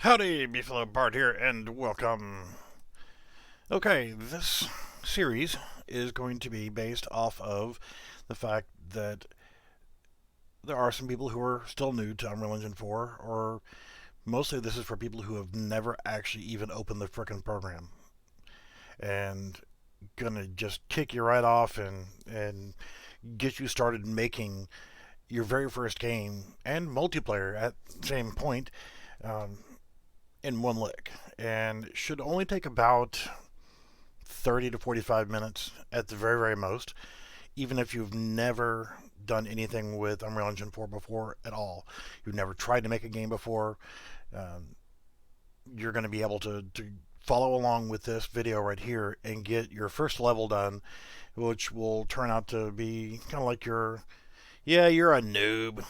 Howdy, Beefalo Bart here, and welcome. Okay, this series is going to be based off of the fact that there are some people who are still new to Unreal Engine 4, or mostly this is for people who have never actually even opened the frickin' program. And gonna just kick you right off and get you started making your very first game and multiplayer at the same point um, in one lick. And it should only take about 30 to 45 minutes at the very, very most, even if you've never done anything with Unreal Engine 4 before at all. You've never tried to make a game before. Um, you're going to be able to follow along with this video right here and get your first level done, which will turn out to be kind of like you're a noob.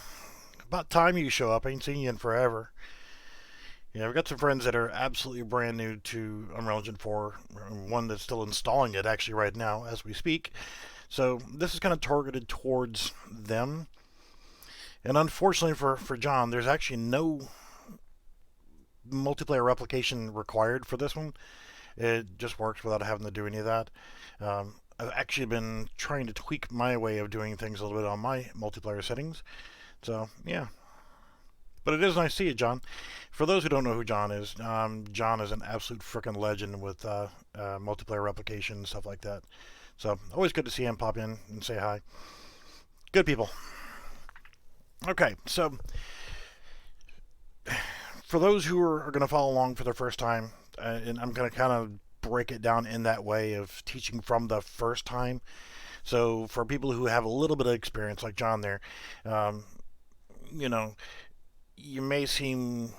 About time you show up. I ain't seen you in forever. Yeah, I've got some friends that are absolutely brand new to Unreal Engine 4. One that's still installing it actually right now as we speak. So this is kind of targeted towards them. And unfortunately for John, there's actually no multiplayer replication required for this one. It just works without having to do any of that. I've actually been trying to tweak my way of doing things a little bit on my multiplayer settings. So yeah, but it is nice to see you, John. For those who don't know who John is an absolute freaking legend with multiplayer replication and stuff like that. So always good to see him pop in and say hi. Good people. Okay, so for those who are going to follow along for the first time, and I'm going to kind of break it down in that way of teaching from the first time. So for people who have a little bit of experience, like John there, um, you know, you may seem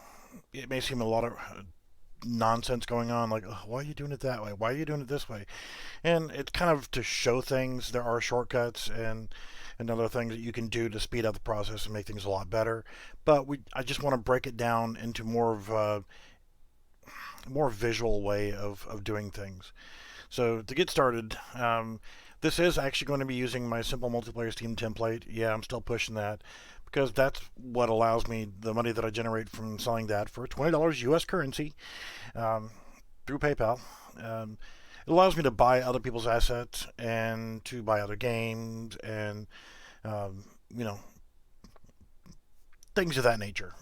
it may seem a lot of nonsense going on, like, oh, why are you doing it that way, why are you doing it this way, and it's kind of to show things. There are shortcuts and other things that you can do to speed up the process and make things a lot better, but I just want to break it down into more of a more visual way of doing things. So to get started, this is actually going to be using my simple multiplayer Steam template. Yeah, I'm still pushing that because that's what allows me the money that I generate from selling that for $20 US currency through PayPal. It allows me to buy other people's assets and to buy other games and um, you know things of that nature.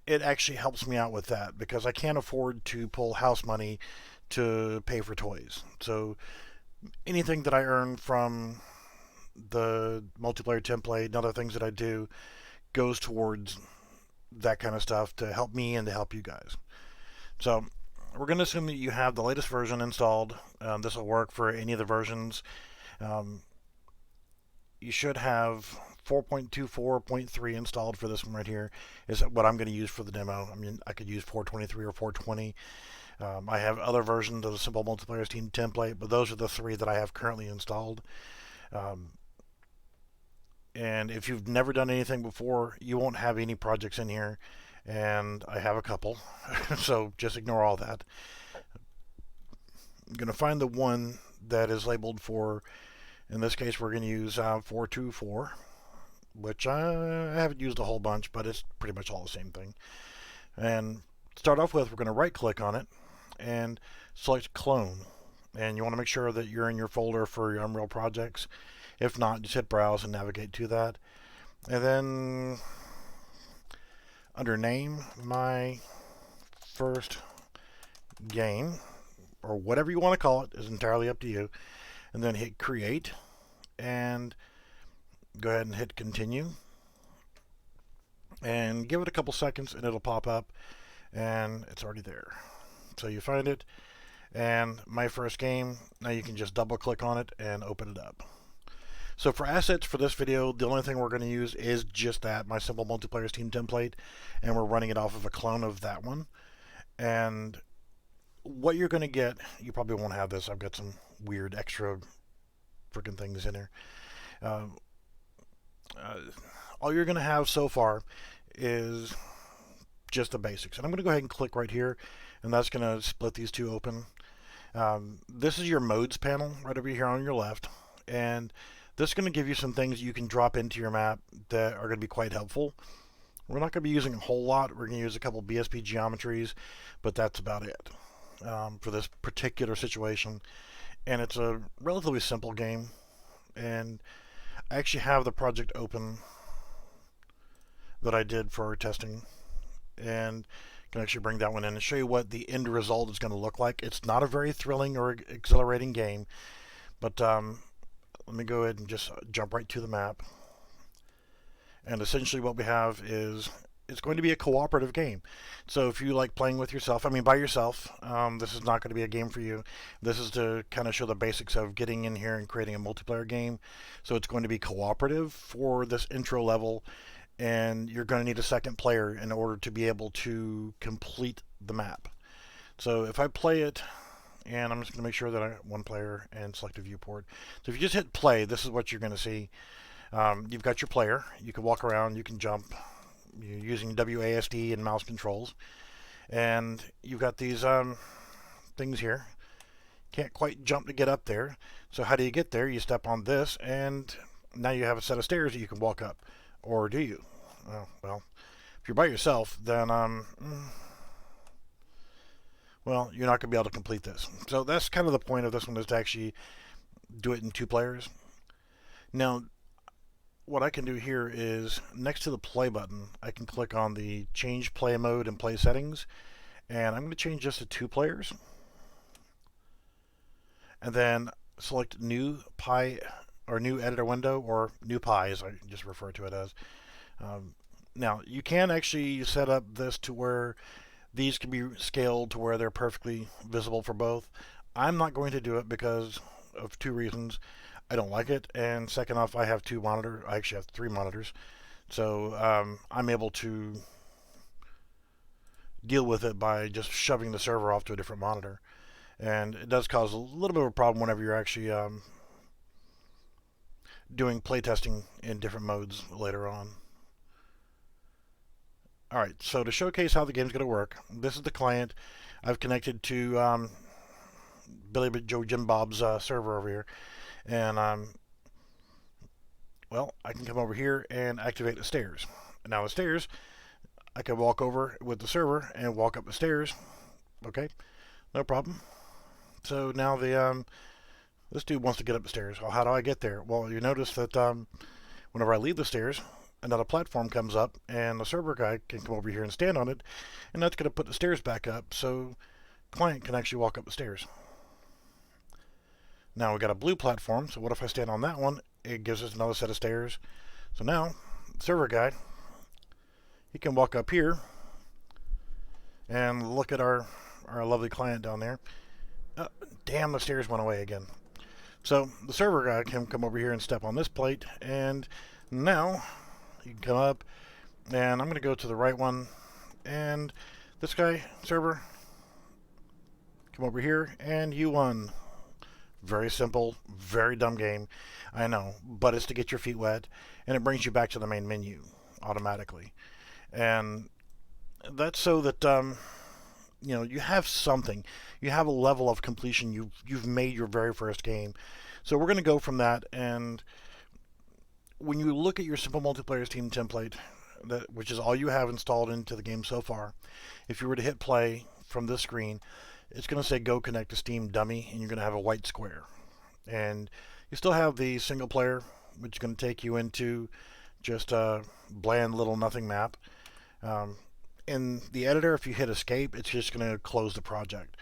It actually helps me out with that because I can't afford to pull house money to pay for toys. So anything that I earn from the multiplayer template and other things that I do goes towards that kind of stuff to help me and to help you guys. So we're going to assume that you have the latest version installed. This will work for any of the versions. Um, you should have 4.24.3 installed for this one right here. Is what I'm going to use for the demo. I mean, I could use 423 or 420. I have other versions of the simple multiplayer Steam template, but those are the three that I have currently installed. Um, and if you've never done anything before, you won't have any projects in here. And I have a couple, so just ignore all that. I'm going to find the one that is labeled for, in this case, we're going to use 424, which I haven't used a whole bunch, but it's pretty much all the same thing. And start off with, we're going to right click on it and select clone. And you want to make sure that you're in your folder for your Unreal projects. If not, just hit browse and navigate to that. And then under name, my first game, or whatever you want to call it, is entirely up to you. And then hit create and go ahead and hit continue. And give it a couple seconds and it'll pop up and it's already there. So you find it and my first game, now you can just double click on it and open it up. So for assets for this video, the only thing we're going to use is just that, my simple multiplayer Steam template, and we're running it off of a clone of that one. And what you're going to get, you probably won't have this. I've got some weird extra freaking things in there. Uh, all you're going to have so far is just the basics. And I'm going to go ahead and click right here, and that's going to split these two open. This is your modes panel right over here on your left, and this is going to give you some things you can drop into your map that are going to be quite helpful. We're not going to be using a whole lot. We're going to use a couple BSP geometries, but that's about it for this particular situation. And it's a relatively simple game. And I actually have the project open that I did for testing, and can actually bring that one in and show you what the end result is going to look like. It's not a very thrilling or exhilarating game, but let me go ahead and just jump right to the map. And essentially what we have is it's going to be a cooperative game. So if you like playing with yourself, I mean by yourself, this is not going to be a game for you. This is to kind of show the basics of getting in here and creating a multiplayer game. So it's going to be cooperative for this intro level, and you're going to need a second player in order to be able to complete the map. So if I play it, and I'm just going to make sure that I have one player and select a viewport. So if you just hit play, this is what you're going to see. You've got your player. You can walk around, you can jump using WASD and mouse controls. And you've got these things here. Can't quite jump to get up there. So how do you get there? You step on this, and now you have a set of stairs that you can walk up. Or do you? Well, if you're by yourself, then well, you're not going to be able to complete this. So that's kind of the point of this one, is to actually do it in 2 players. Now, what I can do here is, next to the play button, I can click on the change play mode and play settings, and I'm going to change this to 2 players, and then select new pie, or new editor window, or new pie as I just refer to it as. Now you can actually set up this to where these can be scaled to where they're perfectly visible for both. I'm not going to do it because of 2 reasons. I don't like it, and second off, I have 2 monitors. I actually have 3 monitors, so I'm able to deal with it by just shoving the server off to a different monitor. And it does cause a little bit of a problem whenever you're actually doing playtesting in different modes later on. Alright, so to showcase how the game's going to work, this is the client. I've connected to Billy Joe Jim Bob's server over here. And well, I can come over here and activate the stairs. And now the stairs, I can walk over with the server and walk up the stairs. Okay, no problem. So now the this dude wants to get up the stairs. Well, how do I get there? Well, you notice that whenever I leave the stairs, another platform comes up, and the server guy can come over here and stand on it, and that's going to put the stairs back up, so the client can actually walk up the stairs. Now we got a blue platform, so what if I stand on that one? It gives us another set of stairs. So now, the server guy, he can walk up here and look at our lovely client down there. Damn, the stairs went away again. So the server guy can come over here and step on this plate, and now you can come up, and I'm going to go to the right one, and this guy, server, come over here, and you won. Very simple, very dumb game, I know, but it's to get your feet wet, and it brings you back to the main menu automatically. And that's so that you know, you have something, you have a level of completion. You've made your very first game. So we're going to go from that, and when you look at your simple multiplayer Steam template, which is all you have installed into the game so far, if you were to hit play from this screen, it's going to say go connect to Steam dummy, and you're going to have a white square. And you still have the single player, which is going to take you into just a bland little nothing map. In the editor, if you hit escape, it's just going to close the project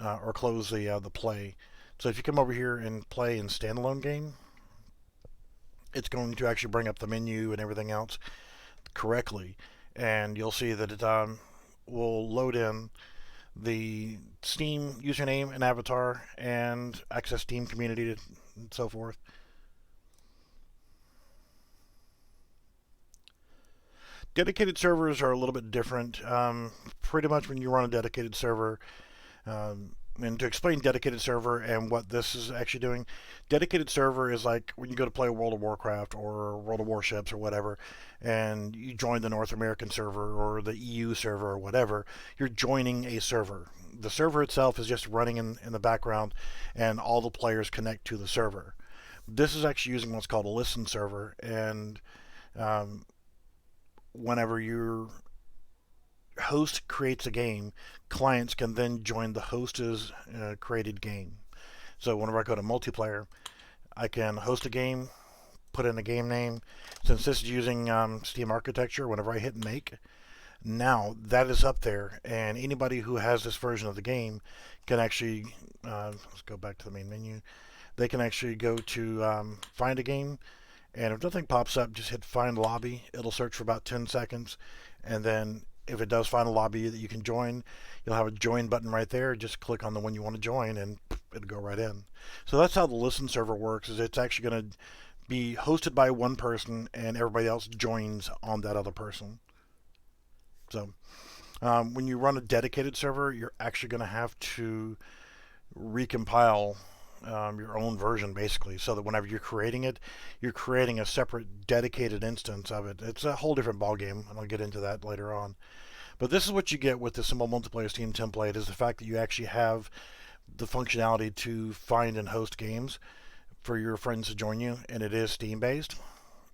or close the play. So if you come over here and play in standalone game, it's going to actually bring up the menu and everything else correctly, and you'll see that it will load in the Steam username and avatar and access Steam community and so forth. Dedicated servers are a little bit different. Pretty much when you run a dedicated server, and to explain dedicated server and what this is actually doing, dedicated server is like when you go to play World of Warcraft or World of Warships or whatever, and you join the North American server or the EU server or whatever, you're joining a server. The server itself is just running in the background, and all the players connect to the server. This is actually using what's called a listen server, and whenever your host creates a game, clients can then join the host's created game. So whenever I go to multiplayer, I can host a game, put in a game name. Since this is using Steam architecture, whenever I hit make, now that is up there, and anybody who has this version of the game can actually, let's go back to the main menu, they can actually go to find a game, and if nothing pops up, just hit find lobby. It'll search for about 10 seconds, and then if it does find a lobby that you can join, you'll have a join button right there. Just click on the one you want to join, and it'll go right in. So that's how the listen server works, is it's actually going to be hosted by one person, and everybody else joins on that other person. So when you run a dedicated server, you're actually going to have to recompile your own version, basically, so that whenever you're creating it, you're creating a separate dedicated instance of it. It's a whole different ballgame, and I'll get into that later on. But this is what you get with the Simple Multiplayer Steam template, is the fact that you actually have the functionality to find and host games for your friends to join you, and it is Steam based.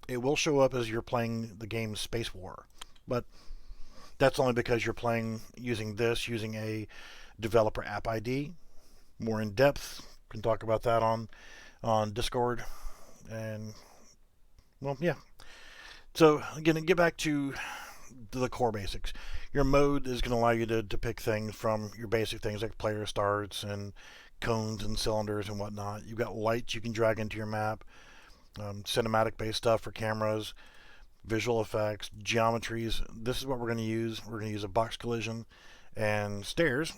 It will show up as you're playing the game Space War, but that's only because you're playing using a developer app ID. More in depth, can talk about that on Discord. And well, yeah. So again, get back to the core basics. Your mode is going to allow you to pick things from your basic things like player starts and cones and cylinders and whatnot. You've got lights you can drag into your map, cinematic based stuff for cameras, visual effects, geometries. This is what we're going to use. We're going to use a box collision and stairs.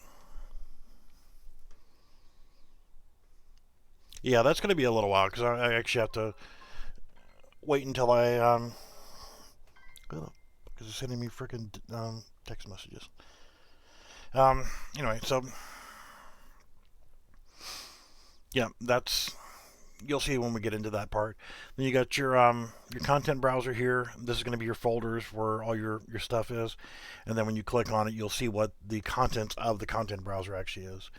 Yeah, that's going to be a little while because I actually have to wait until because it's sending me freaking text messages. Anyway, so yeah, you'll see when we get into that part. Then you got your content browser here. This is going to be your folders where all your stuff is, and then when you click on it, you'll see what the contents of the content browser actually is.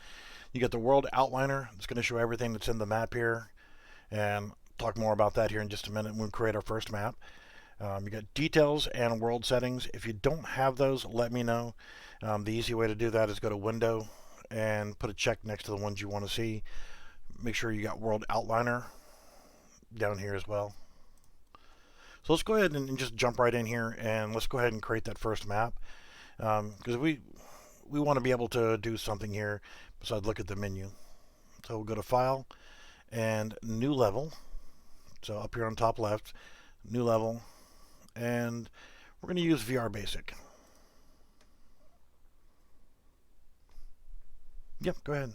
You got the world outliner. It's going to show everything that's in the map here, and talk more about that here in just a minute when we create our first map. You got details and world settings. If you don't have those, let me know. The easy way to do that is go to Window and put a check next to the ones you want to see. Make sure you got World Outliner down here as well. So let's go ahead and just jump right in here, and let's go ahead and create that first map, because we want to be able to do something here besides look at the menu. So we'll go to File and New Level. So up here on top left, New Level, and we're going to use VR Basic. Yep, go ahead.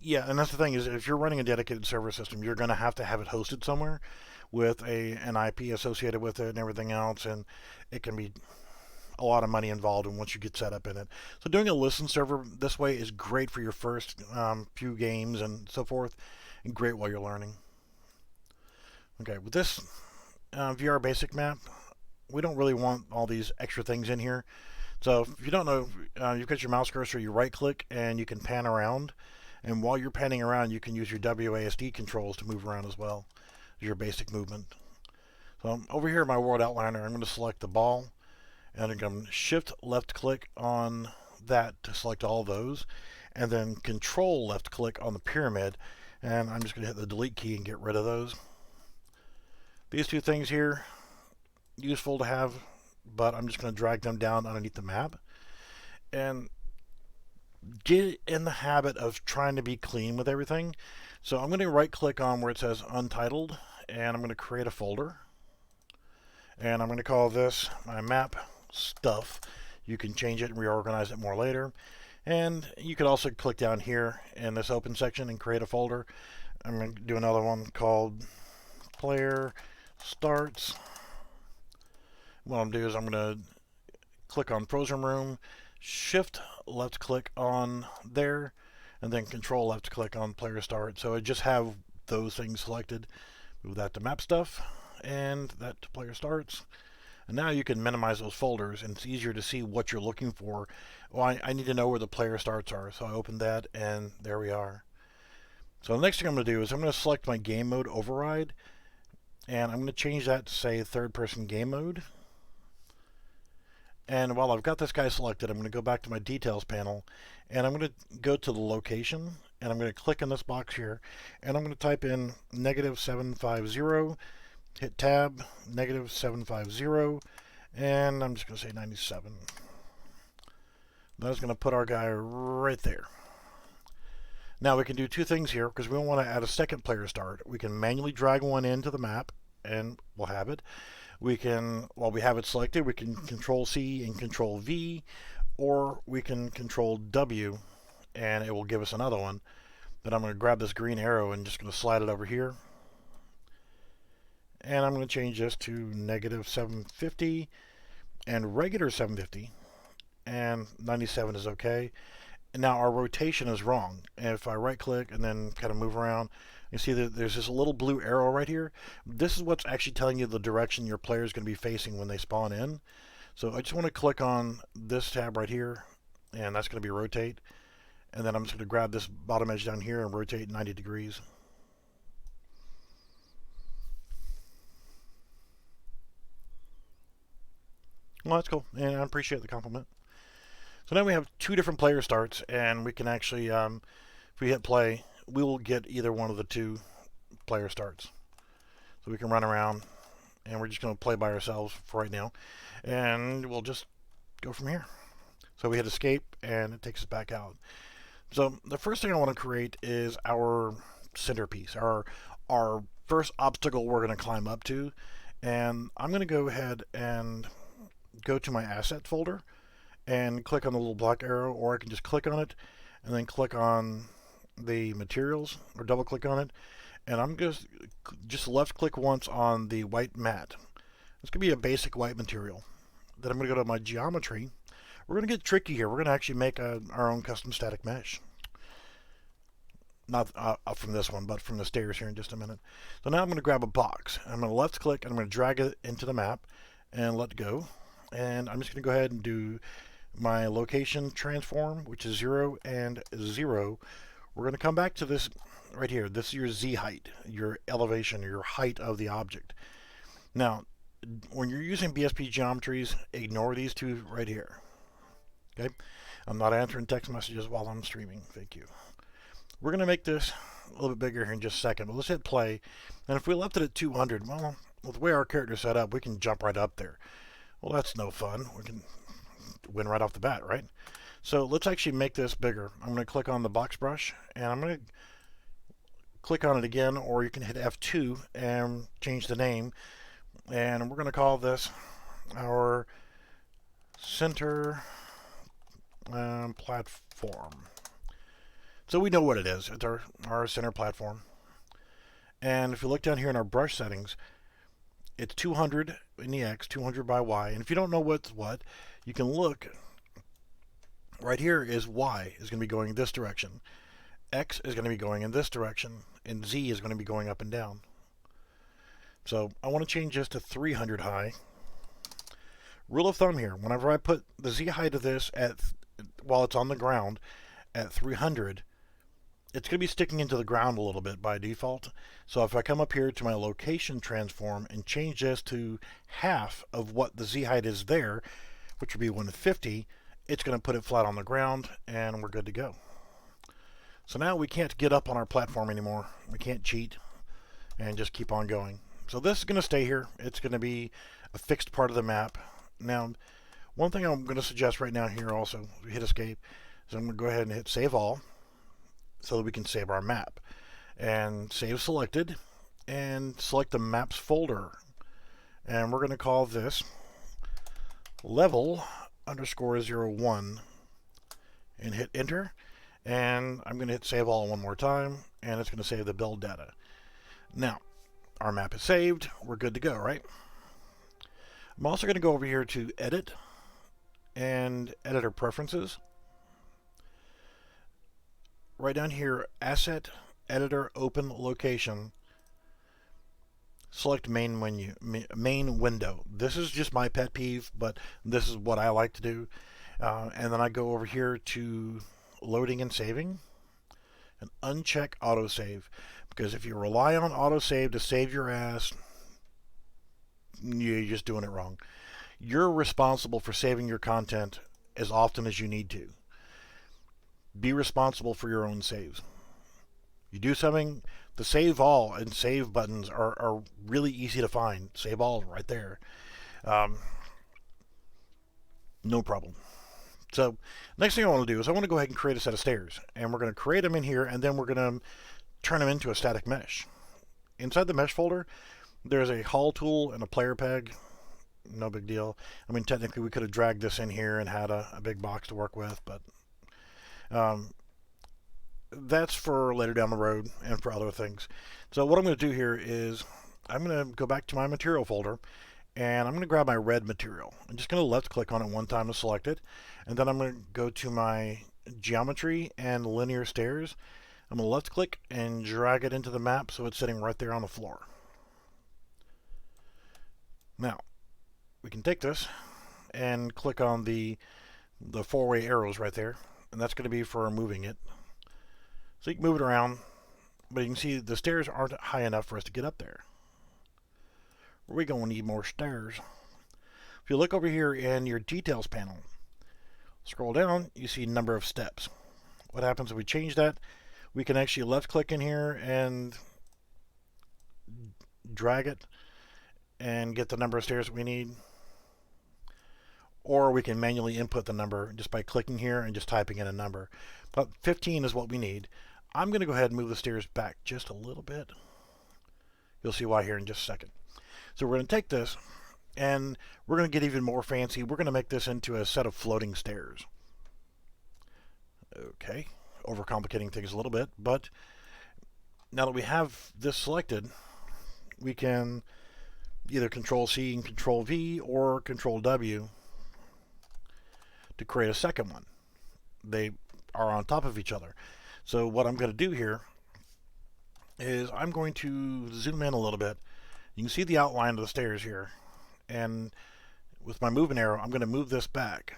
Yeah, and that's the thing, is if you're running a dedicated server system, you're going to have it hosted somewhere with an IP associated with it and everything else, and it can be a lot of money involved once you get set up in it. So doing a listen server this way is great for your first few games and so forth, and great while you're learning. Okay, with this VR Basic map, we don't really want all these extra things in here. So if you don't know, you've got your mouse cursor, you right click, and you can pan around. And while you're panning around, you can use your WASD controls to move around as well, your basic movement. So over here in my world outliner, I'm going to select the ball, and I'm going to shift left click on that to select all those, and then control left click on the pyramid, and I'm just going to hit the delete key and get rid of those. These two things here, useful to have, but I'm just going to drag them down underneath the map. And get in the habit of trying to be clean with everything. So I'm going to right click on where it says Untitled, and I'm going to create a folder. And I'm going to call this my map stuff. You can change it and reorganize it more later. And you could also click down here in this open section and create a folder. I'm going to do another one called Player Starts. What I'm going to do is I'm going to click on Frozen Room, shift left click on there, and then control left click on Player Start. So I just have those things selected. Move that to Map Stuff and that to Player Starts. And now you can minimize those folders, and it's easier to see what you're looking for. Well, I need to know where the player starts are, so I open that, and there we are. So the next thing I'm going to do is I'm going to select my game mode override, And I'm going to change that to say third person game mode. And while I've got this guy selected, I'm going to go back to my details panel, and I'm going to go to the location, and I'm going to click in this box here, and I'm going to type in -750, hit tab, -750, and I'm just going to say 97. That's going to put our guy right there. Now we can do two things here because we don't want to add a second player start. We can manually drag one into the map, and we'll have it. We can, while we have it selected, we can Control C and Control V, or we can Control W, and it will give us another one. But I'm going to grab this green arrow and just going to slide it over here. And I'm going to change this to -750 and regular 750, and 97 is okay. And now our rotation is wrong. And if I right click and then kind of move around, you see that there's this little blue arrow right here. This is what's actually telling you the direction your player is going to be facing when they spawn in. So I just want to click on this tab right here, and that's going to be rotate. And then I'm just going to grab this bottom edge down here and rotate 90 degrees. Well, that's cool, and I appreciate the compliment. So now we have two different player starts, and we can actually, if we hit play, we will get either one of the two player starts. So we can run around, and we're just going to play by ourselves for right now, and we'll just go from here. So we hit escape, and it takes us back out. So the first thing I want to create is our centerpiece, our first obstacle we're going to climb up to, and I'm going to go ahead and go to my asset folder and click on the little black arrow, or I can just click on it and then click on the materials, or double click on it, and I'm just left click once on the white mat. It's going to be a basic white material. Then I'm going to go to my geometry. We're going to get tricky here. We're going to actually make our own custom static mesh. Not from this one, but from the stairs here in just a minute. So now I'm going to grab a box. I'm going to left click and I'm going to drag it into the map and let go. And I'm just going to go ahead and do my location transform, which is 0 and 0. We're going to come back to this right here. This is your Z height, your elevation, your height of the object. Now, when you're using BSP geometries, ignore these two right here. Okay? I'm not answering text messages while I'm streaming. Thank you. We're going to make this a little bit bigger here in just a second, but let's hit play. And if we left it at 200, well, with the way our character's set up, we can jump right up there. Well, that's no fun. We can win right off the bat, right? So let's actually make this bigger. I'm going to click on the box brush, and I'm going to click on it again, or you can hit F2 and change the name. And we're going to call this our center platform. So we know what it is. It's our center platform. And if you look down here in our brush settings, it's 200 in the X, 200 by Y. And if you don't know what's what, you can look right here is Y is going to be going in this direction. X is going to be going in this direction. And Z is going to be going up and down. So I want to change this to 300 high. Rule of thumb here, whenever I put the Z height of this while it's on the ground at 300, it's going to be sticking into the ground a little bit by default. So if I come up here to my location transform and change this to half of what the Z height is there, which would be 150, it's going to put it flat on the ground, and we're good to go. So now we can't get up on our platform anymore. We can't cheat and just keep on going. So this is going to stay here. It's going to be a fixed part of the map. Now, one thing I'm going to suggest right now here also, we hit escape, is I'm going to go ahead and hit save all, so that we can save our map. And save selected, and select the maps folder. And we're going to call this level _01 and hit enter. And I'm going to hit save all one more time, and it's going to save the build data. Now, our map is saved. We're good to go, right? I'm also going to go over here to edit and editor preferences. Right down here, asset, editor, open location. Select main menu, main window. This is just my pet peeve, but this is what I like to do. And then I go over here to loading and saving and uncheck autosave. Because if you rely on autosave to save your ass, you're just doing it wrong. You're responsible for saving your content as often as you need to. Be responsible for your own saves. You do something, the save all and save buttons are really easy to find. Save all right there. No problem. So next thing I want to do is I want to go ahead and create a set of stairs. And we're going to create them in here, and then we're going to turn them into a static mesh. Inside the mesh folder, there's a haul tool and a player peg. No big deal. I mean, technically we could have dragged this in here and had a big box to work with, but that's for later down the road and for other things. So what I'm going to do here is I'm going to go back to my material folder, and I'm going to grab my red material. I'm just going to left click on it one time to select it, and then I'm going to go to my geometry and linear stairs. I'm going to left click and drag it into the map so it's sitting right there on the floor. Now we can take this and click on the four-way arrows right there, and that's going to be for moving it. So you can move it around, but you can see the stairs aren't high enough for us to get up there. We're going to need more stairs. If you look over here in your details panel, scroll down, you see number of steps. What happens if we change that? We can actually left click in here and drag it and get the number of stairs that we need. Or we can manually input the number just by clicking here and just typing in a number. But 15 is what we need. I'm going to go ahead and move the stairs back just a little bit. You'll see why here in just a second. So we're going to take this and we're going to get even more fancy. We're going to make this into a set of floating stairs. Okay, overcomplicating things a little bit, but now that we have this selected, we can either Control C and Control V or Control W to create a second one. They are on top of each other. So what I'm going to do here is I'm going to zoom in a little bit. You can see the outline of the stairs here, and with my moving arrow I'm going to move this back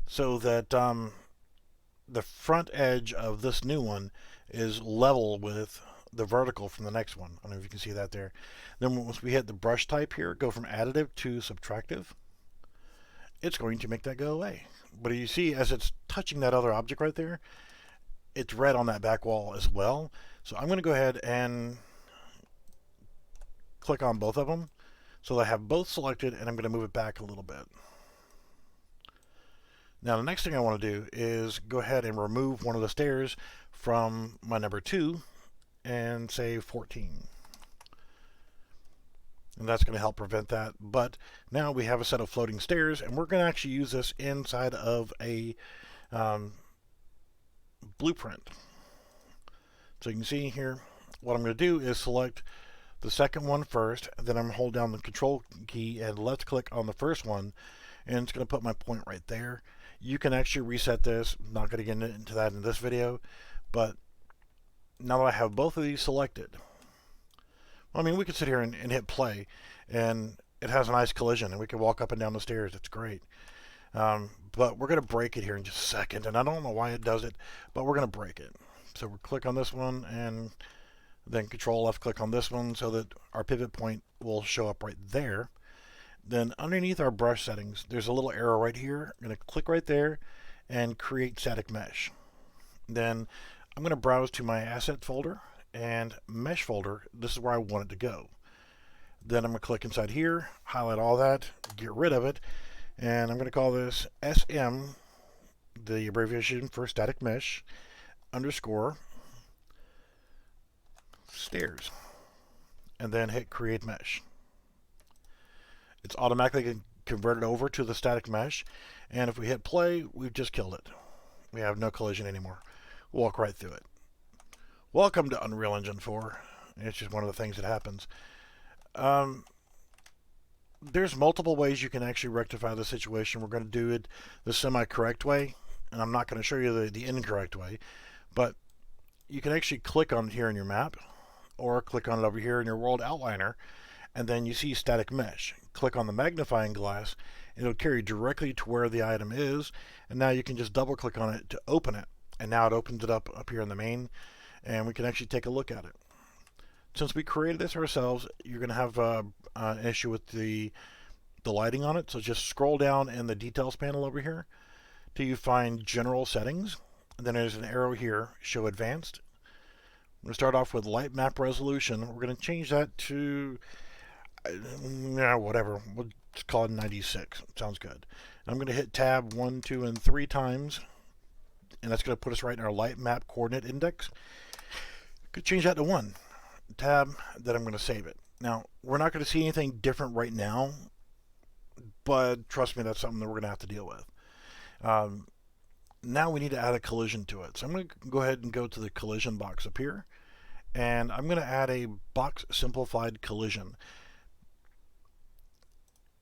so that the front edge of this new one is level with the vertical from the next one. I don't know if you can see that there. Then once we hit the brush type here, go from additive to subtractive, it's going to make that go away. But you see, as it's touching that other object right there, it's red on that back wall as well. So I'm going to go ahead and click on both of them so that I have both selected, and I'm going to move it back a little bit. Now the next thing I want to do is go ahead and remove one of the stairs from my number 2 and say 14. And that's going to help prevent that. But now we have a set of floating stairs, and we're going to actually use this inside of a blueprint. So you can see here, what I'm going to do is select the second one first, and then I'm going to hold down the control key and left click on the first one, and it's going to put my point right there. You can actually reset this. I'm not going to get into that in this video, but now that I have both of these selected, I mean, we could sit here and hit play, and it has a nice collision, and we can walk up and down the stairs. It's great. But we're going to break it here in just a second, and I don't know why it does it, but we're going to break it. So we'll click on this one, and then Control left click on this one so that our pivot point will show up right there. Then underneath our brush settings, there's a little arrow right here. I'm going to click right there and create static mesh. Then I'm going to browse to my asset folder and mesh folder. This is where I want it to go. Then I'm going to click inside here, highlight all that, get rid of it, and I'm going to call this SM, the abbreviation for static mesh, underscore stairs, and then hit create mesh. It's automatically converted over to the static mesh, and if we hit play, we've just killed it. We have no collision anymore. Walk right through it. Welcome to Unreal Engine 4. It's just one of the things that happens. There's multiple ways you can actually rectify the situation. We're going to do it the semi-correct way, and I'm not going to show you the incorrect way, but you can actually click on it here in your map, or click on it over here in your world outliner, and then you see static mesh. Click on the magnifying glass, and it'll carry you directly to where the item is, and now you can just double click on it to open it, and now it opens it up here in the main, and we can actually take a look at it. Since we created this ourselves, you're going to have an issue with the lighting on it. So just scroll down in the details panel over here till you find general settings. And then there's an arrow here, show advanced. I'm going to start off with light map resolution. We're going to change that to whatever. We'll just call it 96. Sounds good. And I'm going to hit tab 1, 2, and 3 times. And that's going to put us right in our light map coordinate index. Could change that to 1. Tab, then I'm going to save it. Now, we're not going to see anything different right now, but trust me, that's something that we're going to have to deal with. Now we need to add a collision to it. So I'm going to go ahead and go to the collision box up here, and I'm going to add a box simplified collision.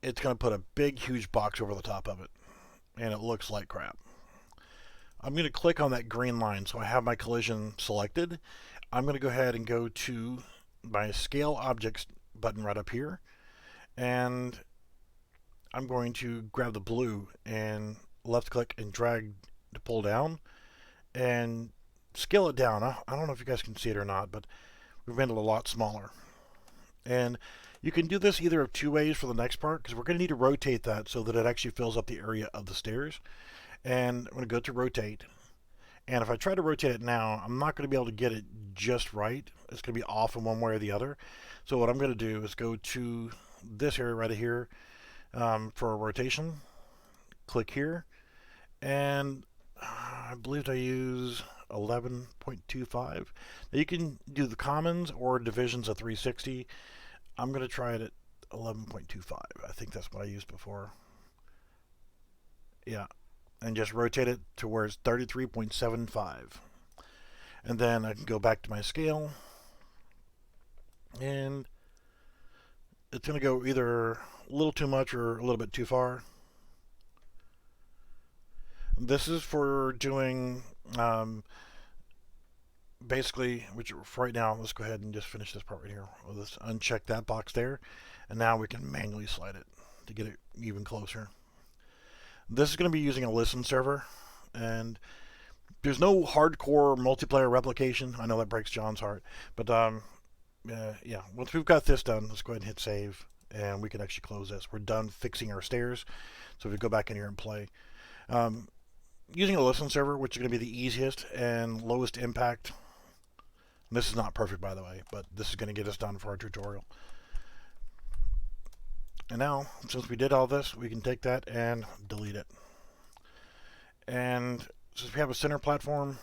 It's going to put a big, huge box over the top of it, and it looks like crap. I'm going to click on that green line, so I have my collision selected. I'm going to go ahead and go to my Scale Objects button right up here, and I'm going to grab the blue and left click and drag to pull down and scale it down. I don't know if you guys can see it or not, but we've made it a lot smaller. And you can do this either of 2 ways for the next part, because we're going to need to rotate that so that it actually fills up the area of the stairs. And I'm going to go to rotate. And if I try to rotate it now, I'm not going to be able to get it just right. It's going to be off in one way or the other. So what I'm going to do is go to this area right here for a rotation. Click here. And I believe I use 11.25. Now you can do the commons or divisions of 360. I'm going to try it at 11.25. I think that's what I used before. Yeah. And just rotate it to where it's 33.75. And then I can go back to my scale. And it's going to go either a little too much or a little bit too far. This is for doing basically, which for right now, let's go ahead and just finish this part right here. Let's uncheck that box there, and now we can manually slide it to get it even closer. This is going to be using a listen server, and there's no hardcore multiplayer replication. I know that breaks John's heart, but yeah, once we've got this done, let's go ahead and hit save, and we can actually close this. We're done fixing our stairs, so if we go back in here and play. Using a listen server, which is going to be the easiest and lowest impact. And this is not perfect, by the way, but this is going to get us done for our tutorial. And now, since we did all this, we can take that and delete it. And since we have a center platform,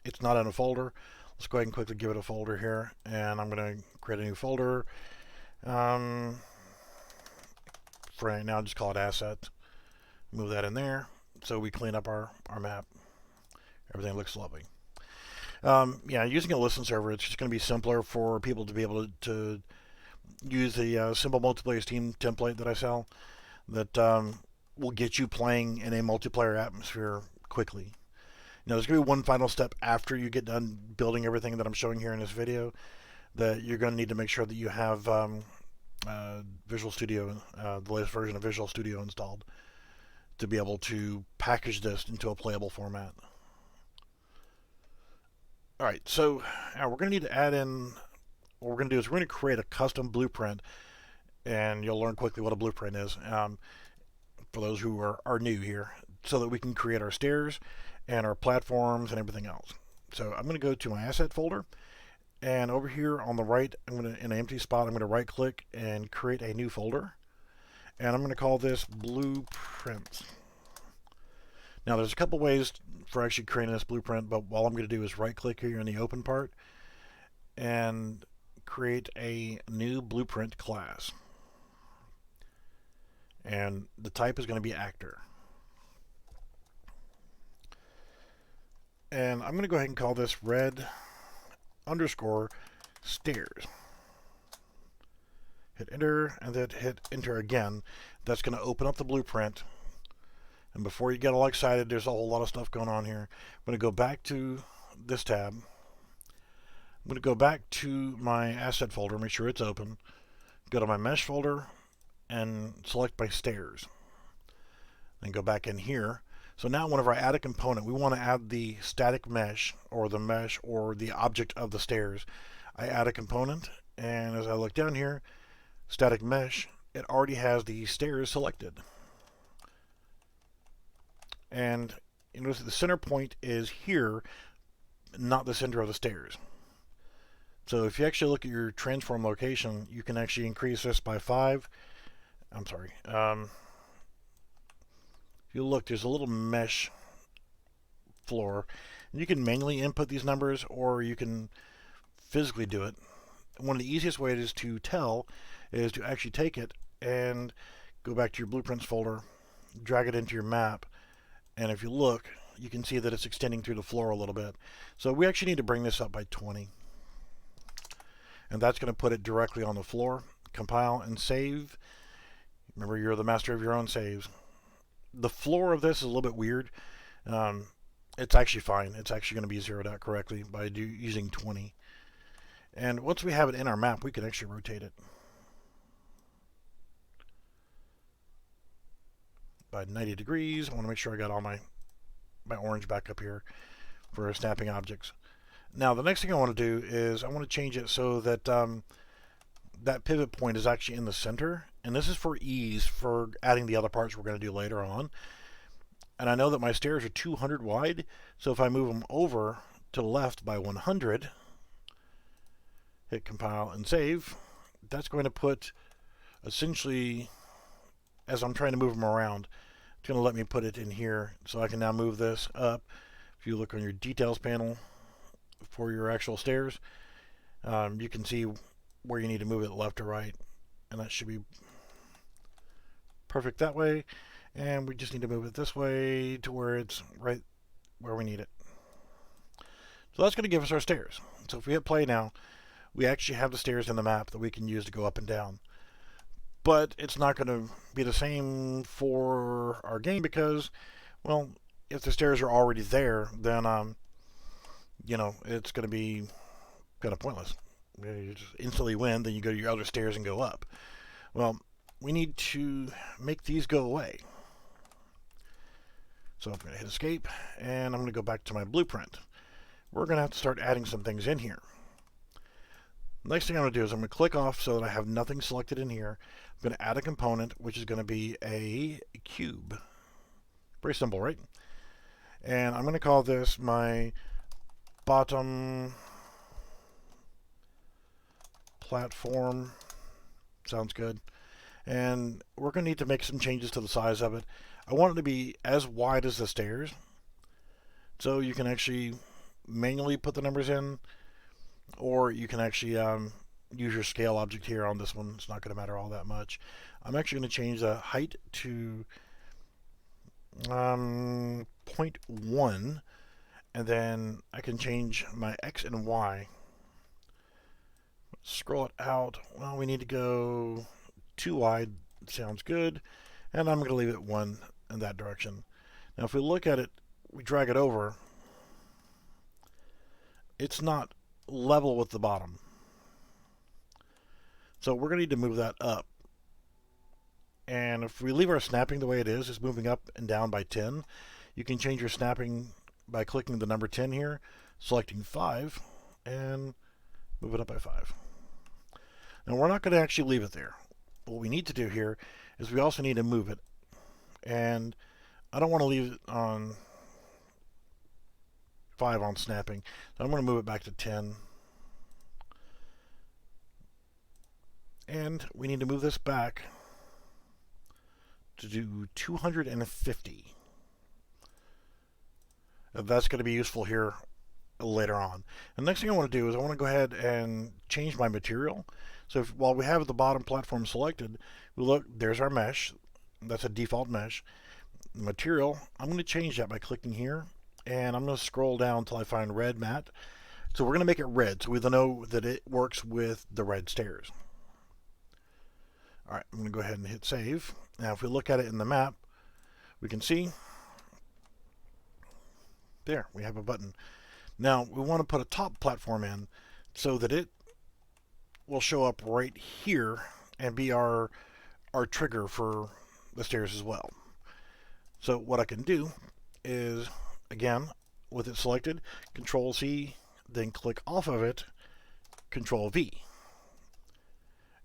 it's not in a folder. Let's go ahead and quickly give it a folder here. And I'm going to create a new folder. For right now, just call it Asset. Move that in there. So we clean up our map. Everything looks lovely. Yeah, using a listen server, it's just going to be simpler for people to be able to use the simple multiplayer Steam template that I sell that will get you playing in a multiplayer atmosphere quickly. Now, there's going to be one final step after you get done building everything that I'm showing here in this video that you're going to need to make sure that you have Visual Studio, the latest version of Visual Studio installed, to be able to package this into a playable format. Alright, so now we're going to need to add in, what we're going to do is we're going to create a custom blueprint, and you'll learn quickly what a blueprint is for those who are new here, so that we can create our stairs and our platforms and everything else. So I'm going to go to my asset folder, and over here on the right, I'm going to, in an empty spot, I'm going to right click and create a new folder. And I'm going to call this Blueprints. Now, there's a couple ways for actually creating this blueprint, but all I'm going to do is right-click here in the open part and create a new blueprint class. And the type is going to be actor. And I'm going to go ahead and call this red underscore stairs. Hit enter, and then hit enter again. That's going to open up the blueprint. And before you get all excited, there's a whole lot of stuff going on here. I'm going to go back to this tab. I'm going to go back to my asset folder, make sure it's open. Go to my mesh folder and select my stairs. Then go back in here. So now whenever I add a component, we want to add the static mesh or the object of the stairs. I add a component, and as I look down here, static mesh, it already has the stairs selected. And you notice the center point is here, not the center of the stairs. So if you actually look at your transform location, you can actually increase this by 5. I'm sorry. If you look, there's a little mesh floor. And you can manually input these numbers, or you can physically do it. One of the easiest ways to tell is to actually take it and go back to your blueprints folder, drag it into your map, and if you look, you can see that it's extending through the floor a little bit. So we actually need to bring this up by 20. And that's going to put it directly on the floor. Compile and save. Remember, you're the master of your own saves. The floor of this is a little bit weird. It's actually fine. It's actually going to be zeroed out correctly by using 20. And once we have it in our map, we can actually rotate it by 90 degrees. I want to make sure I got all my orange back up here for snapping objects. Now, the next thing I want to do is I want to change it so that that pivot point is actually in the center. And this is for ease for adding the other parts we're going to do later on. And I know that my stairs are 200 wide, so if I move them over to the left by 100, hit compile and save, that's going to put, essentially, as I'm trying to move them around, it's going to let me put it in here. So I can now move this up. If you look on your details panel for your actual stairs, you can see where you need to move it left or right. And that should be perfect that way. And we just need to move it this way to where it's right where we need it. So that's going to give us our stairs. So if we hit play now, we actually have the stairs in the map that we can use to go up and down. But it's not going to be the same for our game because, well, if the stairs are already there, then, you know, it's going to be kind of pointless. You just instantly win, then you go to your other stairs and go up. Well, we need to make these go away. So I'm going to hit escape, and I'm going to go back to my blueprint. We're going to have to start adding some things in here. Next thing I'm going to do is I'm going to click off so that I have nothing selected in here. I'm going to add a component, which is going to be a cube. Very simple, right? And I'm going to call this my bottom platform. Sounds good. And we're going to need to make some changes to the size of it. I want it to be as wide as the stairs. So you can actually manually put the numbers in, or you can actually use your scale object here on this one. It's not going to matter all that much. I'm actually going to change the height to 0.1, and then I can change my X and Y. Scroll it out. Well, we need to go too wide. Sounds good. And I'm going to leave it 1 in that direction. Now, if we look at it, we drag it over, it's not level with the bottom. So we're going to need to move that up. And if we leave our snapping the way it is, it's moving up and down by 10. You can change your snapping by clicking the number 10 here, selecting 5, and move it up by 5. Now we're not going to actually leave it there. What we need to do here is we also need to move it. And I don't want to leave it on 5 on snapping. So I'm going to move it back to 10. And we need to move this back to do 250. That's going to be useful here later on. The next thing I want to do is I want to go ahead and change my material. So while we have the bottom platform selected, we look, there's our mesh. That's a default mesh. Material, I'm going to change that by clicking here, and I'm going to scroll down until I find red matte. So we're going to make it red so we know that it works with the red stairs. Alright, I'm going to go ahead and hit save. Now if we look at it in the map, we can see there, we have a button. Now we want to put a top platform in so that it will show up right here and be our trigger for the stairs as well. So what I can do is, again, with it selected, Control C, then click off of it, Control V.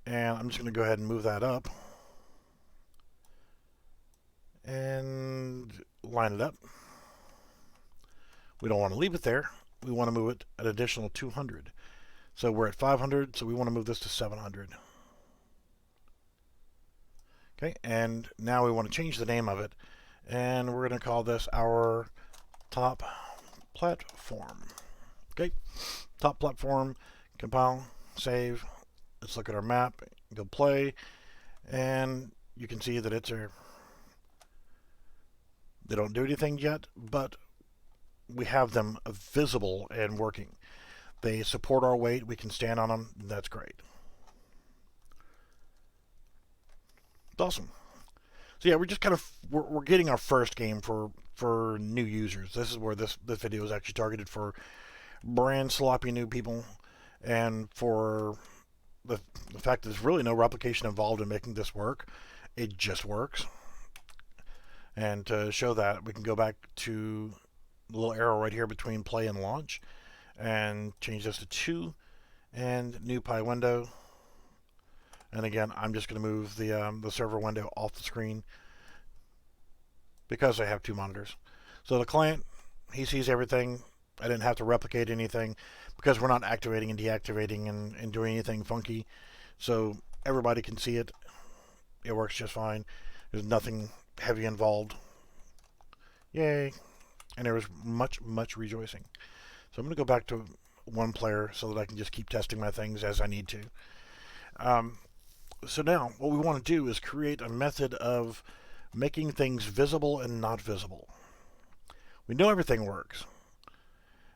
And I'm just going to go ahead and move that up and line it up. We don't want to leave it there. We want to move it an additional 200. So we're at 500, so we want to move this to 700. Okay, and now we want to change the name of it, and we're going to call this our top platform. Okay, top platform, compile, save. Let's look at our map, go play, and you can see that they don't do anything yet, but we have them visible and working. They support our weight. We can stand on them. That's great. It's awesome. So yeah, we're just we're getting our first game for new users. This is where this video is actually targeted for brand sloppy new people, and for the fact that there's really no replication involved in making this work. It just works. And to show that, we can go back to the little arrow right here between play and launch and change this to 2 and new Pi window. And again, I'm just going to move the server window off the screen because I have 2 monitors. So the client, he sees everything. I didn't have to replicate anything because we're not activating and deactivating and doing anything funky. So everybody can see it. It works just fine. There's nothing heavy involved. Yay. And there was much rejoicing. So I'm going to go back to 1 player so that I can just keep testing my things as I need to. So now what we want to do is create a method of making things visible and not visible. We know everything works.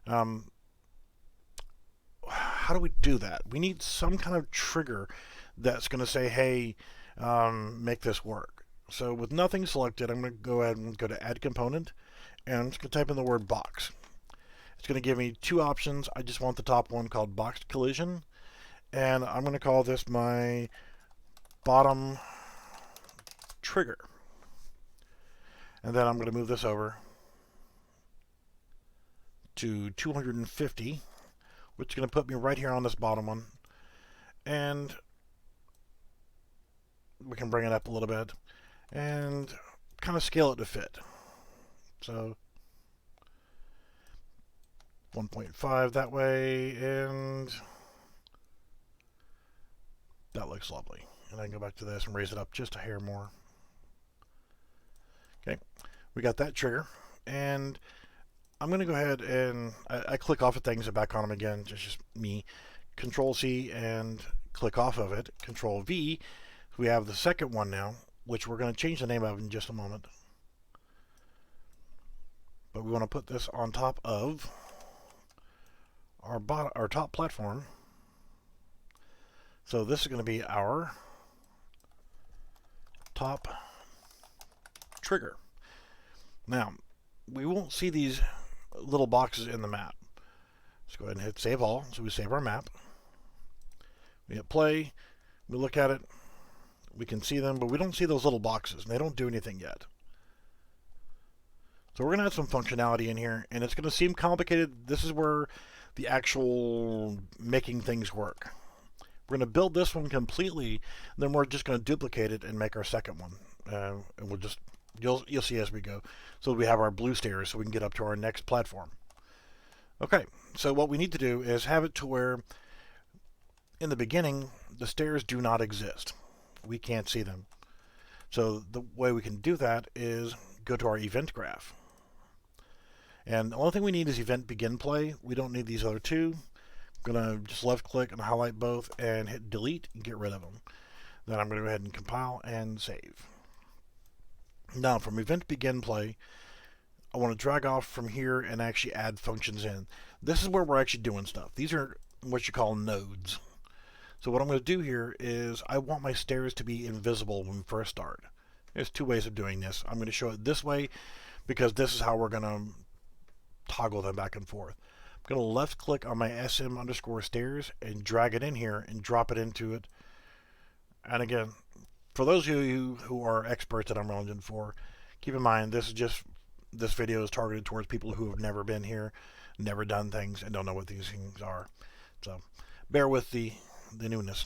How do we do that? We need some kind of trigger that's going to say, hey, make this work. So with nothing selected, I'm going to go ahead and go to add component, and I'm just going to type in the word box. It's going to give me 2 options. I just want the top one called box collision, and I'm going to call this my bottom trigger. And then I'm going to move this over to 250, which is going to put me right here on this bottom one. And we can bring it up a little bit and kind of scale it to fit. So 1.5 that way, and that looks lovely. And I can go back to this and raise it up just a hair more. Okay, we got that trigger, and I'm going to go ahead and I click off of things and back on them again, just me. Control C and click off of it. Control V. We have the second one now, which we're going to change the name of in just a moment. But we want to put this on top of our top platform. So this is going to be our top trigger. Now, we won't see these little boxes in the map. Let's go ahead and hit save all. So we save our map. We hit play. We look at it. We can see them, but we don't see those little boxes, and they don't do anything yet. So we're going to add some functionality in here, and it's going to seem complicated. This is where the actual making things work. We're going to build this one completely, then we're just going to duplicate it and make our second one. And we'll just, you'll see as we go. So we have our blue stairs so we can get up to our next platform. Okay, so what we need to do is have it to where in the beginning, the stairs do not exist. We can't see them. So the way we can do that is go to our event graph. And the only thing we need is event begin play. We don't need these other 2. I'm going to just left click and highlight both and hit delete and get rid of them. Then I'm going to go ahead and compile and save. Now from event begin play, I want to drag off from here and actually add functions in. This is where we're actually doing stuff. These are what you call nodes. So what I'm going to do here is I want my stairs to be invisible when we first start. There's 2 ways of doing this. I'm going to show it this way because this is how we're going to toggle them back and forth. I'm going to left click on my SM_stairs and drag it in here and drop it into it. And again, for those of you who are experts at Unreal Engine 4, keep in mind this video is targeted towards people who have never been here, never done things, and don't know what these things are. So bear with the newness.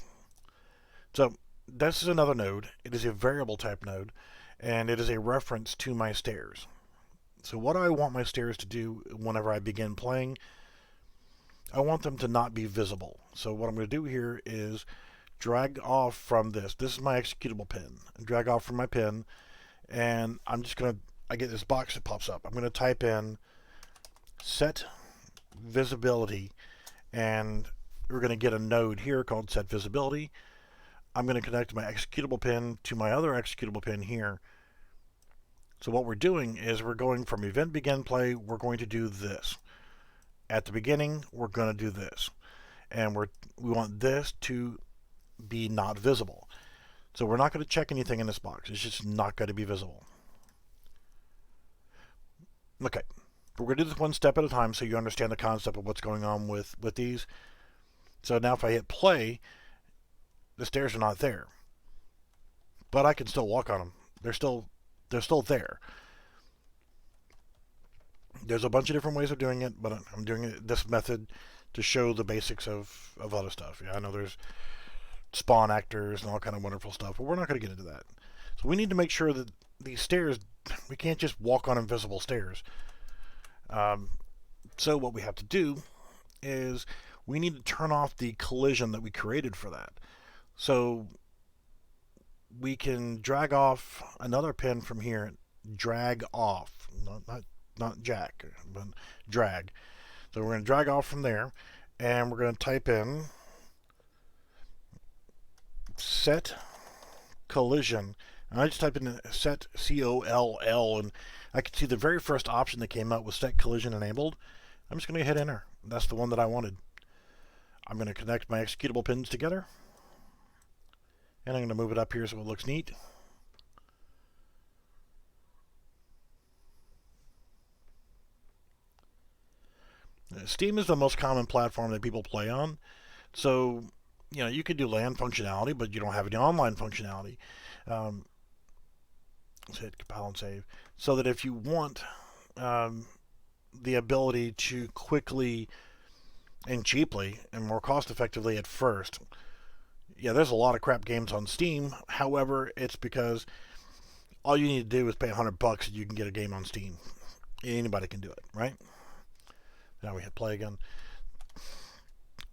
So this is another node. It is a variable type node, and it is a reference to my stairs. So what I want my stairs to do whenever I begin playing, I want them to not be visible. So what I'm going to do here is drag off from this. This is my executable pin. Drag off from my pin, and I'm just going to, I get this box that pops up. I'm going to type in set visibility, and we're going to get a node here called set visibility. I'm going to connect my executable pin to my other executable pin here. So what we're doing is we're going from event begin play, we're going to do this. At the beginning, we're going to do this. And we want this to be not visible. So we're not going to check anything in this box. It's just not going to be visible. Okay. We're going to do this one step at a time so you understand the concept of what's going on with these. So now if I hit play, the stairs are not there. But I can still walk on them. They're still there. There's a bunch of different ways of doing it, but I'm doing it this method to show the basics of other stuff. Yeah, I know there's spawn actors and all kind of wonderful stuff, but we're not going to get into that. So we need to make sure that these stairs, we can't just walk on invisible stairs. So what we have to do is we need to turn off the collision that we created for that. So we can drag off another pin from here, drag off, not jack, but drag. So we're going to drag off from there, and we're going to type in set collision. And I just typed in set COLL, and I could see the very first option that came up was set collision enabled. I'm just going to hit enter. That's the one that I wanted. I'm going to connect my executable pins together, and I'm going to move it up here so it looks neat. Steam is the most common platform that people play on. So, you know, you could do LAN functionality, but you don't have any online functionality. Let's hit compile and save. So that if you want the ability to quickly and cheaply and more cost effectively at first, yeah, there's a lot of crap games on Steam. However, it's because all you need to do is pay $100 and you can get a game on Steam. Anybody can do it, right? Now we hit play again.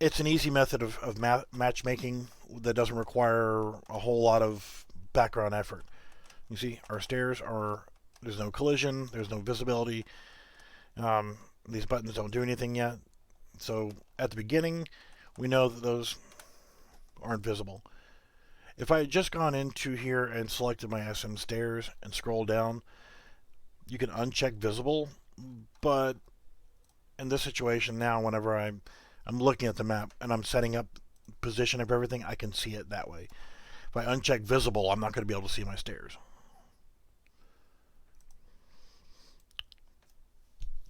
It's an easy method of matchmaking that doesn't require a whole lot of background effort. You see, our stairs are, there's no collision, there's no visibility. These buttons don't do anything yet. So at the beginning, we know that those aren't visible. If I had just gone into here and selected my SM stairs and scroll down, you can uncheck visible, but in this situation now, whenever I'm looking at the map and I'm setting up position of everything, I can see it that way. If I uncheck visible, I'm not going to be able to see my stairs.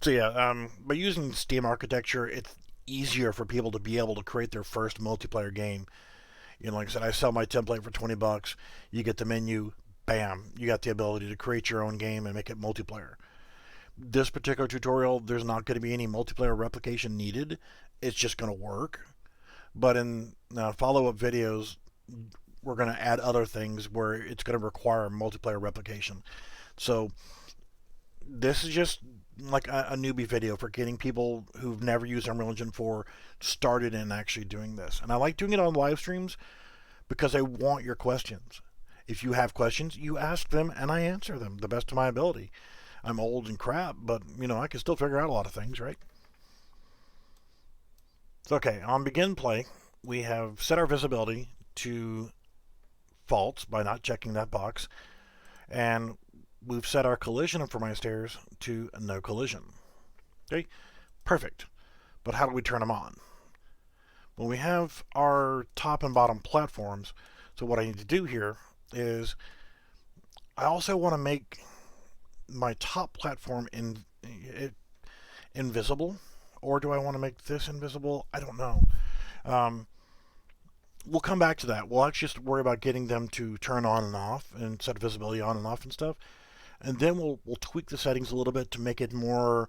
So yeah, by using Steam architecture, it's easier for people to be able to create their first multiplayer game. You know, like I said, I sell my template for $20. You get the menu, bam, you got the ability to create your own game and make it multiplayer. This particular tutorial, there's not going to be any multiplayer replication needed. It's just going to work. But in follow-up videos, we're going to add other things where it's going to require multiplayer replication. So this is just like a newbie video for getting people who've never used Unreal Engine 4 started in actually doing this. And I like doing it on live streams because I want your questions. If you have questions, you ask them and I answer them the best of my ability. I'm old and crap, but, you know, I can still figure out a lot of things, right? So, okay, on begin play, we have set our visibility to false by not checking that box, and we've set our collision for my stairs to no collision. Okay, perfect. But how do we turn them on? Well, we have our top and bottom platforms, so what I need to do here is I also want to make my top platform invisible, or do I want to make this invisible? I don't know. We'll come back to that. We'll actually just worry about getting them to turn on and off and set visibility on and off and stuff, and then we'll tweak the settings a little bit to make it more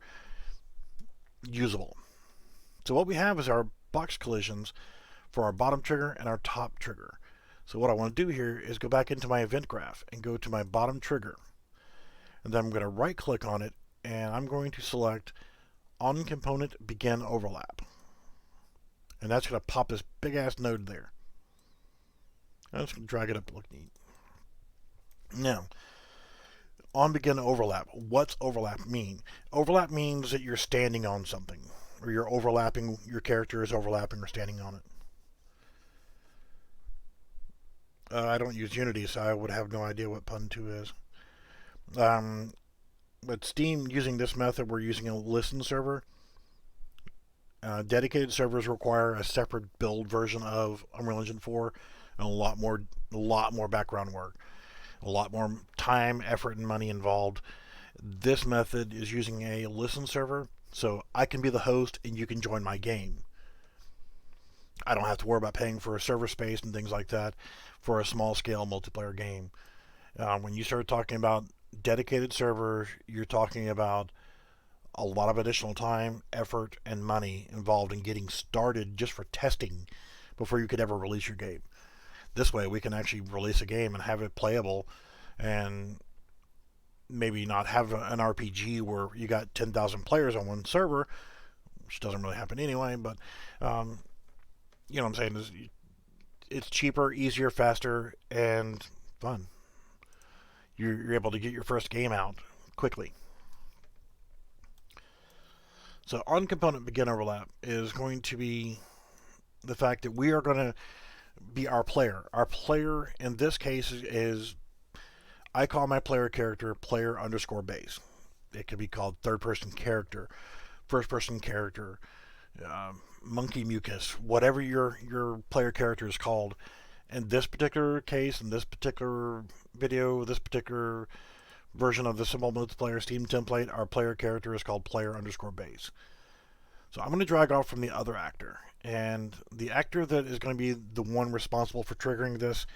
usable. So what we have is our box collisions for our bottom trigger and our top trigger. So what I want to do here is go back into my event graph and go to my bottom trigger. And then I'm going to right click on it and I'm going to select on component begin overlap. And that's going to pop this big ass node there. I'm just going to drag it up to look neat. Now, on begin overlap, what's overlap mean? Overlap means that you're standing on something, or you're overlapping, your character is overlapping or standing on it. I don't use Unity, so I would have no idea what Pun2 is. But Steam, using this method, we're using a listen server. Dedicated servers require a separate build version of Unreal Engine 4 and a lot more background work, a lot more time, effort, and money involved. This method is using a listen server, so I can be the host and you can join my game. I don't have to worry about paying for a server space and things like that for a small-scale multiplayer game. When you start talking about dedicated servers, you're talking about a lot of additional time, effort, and money involved in getting started just for testing before you could ever release your game. This way, we can actually release a game and have it playable and maybe not have an RPG where you got 10,000 players on one server, which doesn't really happen anyway, but you know what I'm saying? It's cheaper, easier, faster, and fun. You're able to get your first game out quickly. So on component begin overlap is going to be the fact that we are going to be our player. Our player in this case is I call my player character player_base. It could be called third person character, first person character, monkey mucus, whatever your player character is called. In this particular case, in this particular video, this particular version of the simple multiplayer Steam template, our player character is called player_base. So I'm going to drag off from the other actor, and the actor that is going to be the one responsible for triggering this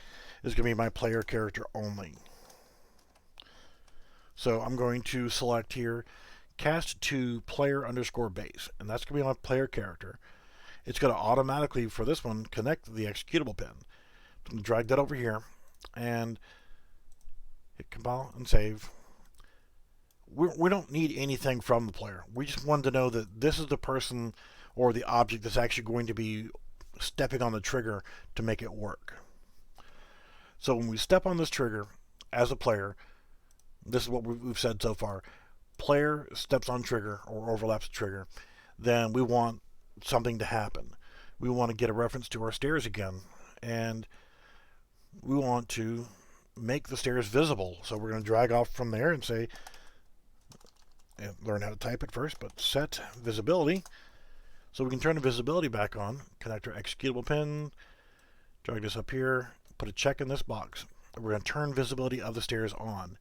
is going to be my player character only. So I'm going to select here cast to player_base, and that's going to be my player character. It's going to automatically, for this one, connect the executable pin. I'm going to drag that over here and hit compile and save. We don't need anything from the player. We just wanted to know that this is the person or the object that's actually going to be stepping on the trigger to make it work. So when we step on this trigger as a player, this is what we've said so far. Player steps on trigger or overlaps the trigger, then we want something to happen. We want to get a reference to our stairs again, and we want to make the stairs visible. So we're going to drag off from there and say, and learn how to type it first, but set visibility. So we can turn the visibility back on, connect our executable pin, drag this up here, put a check in this box. We're going to turn visibility of the stairs on.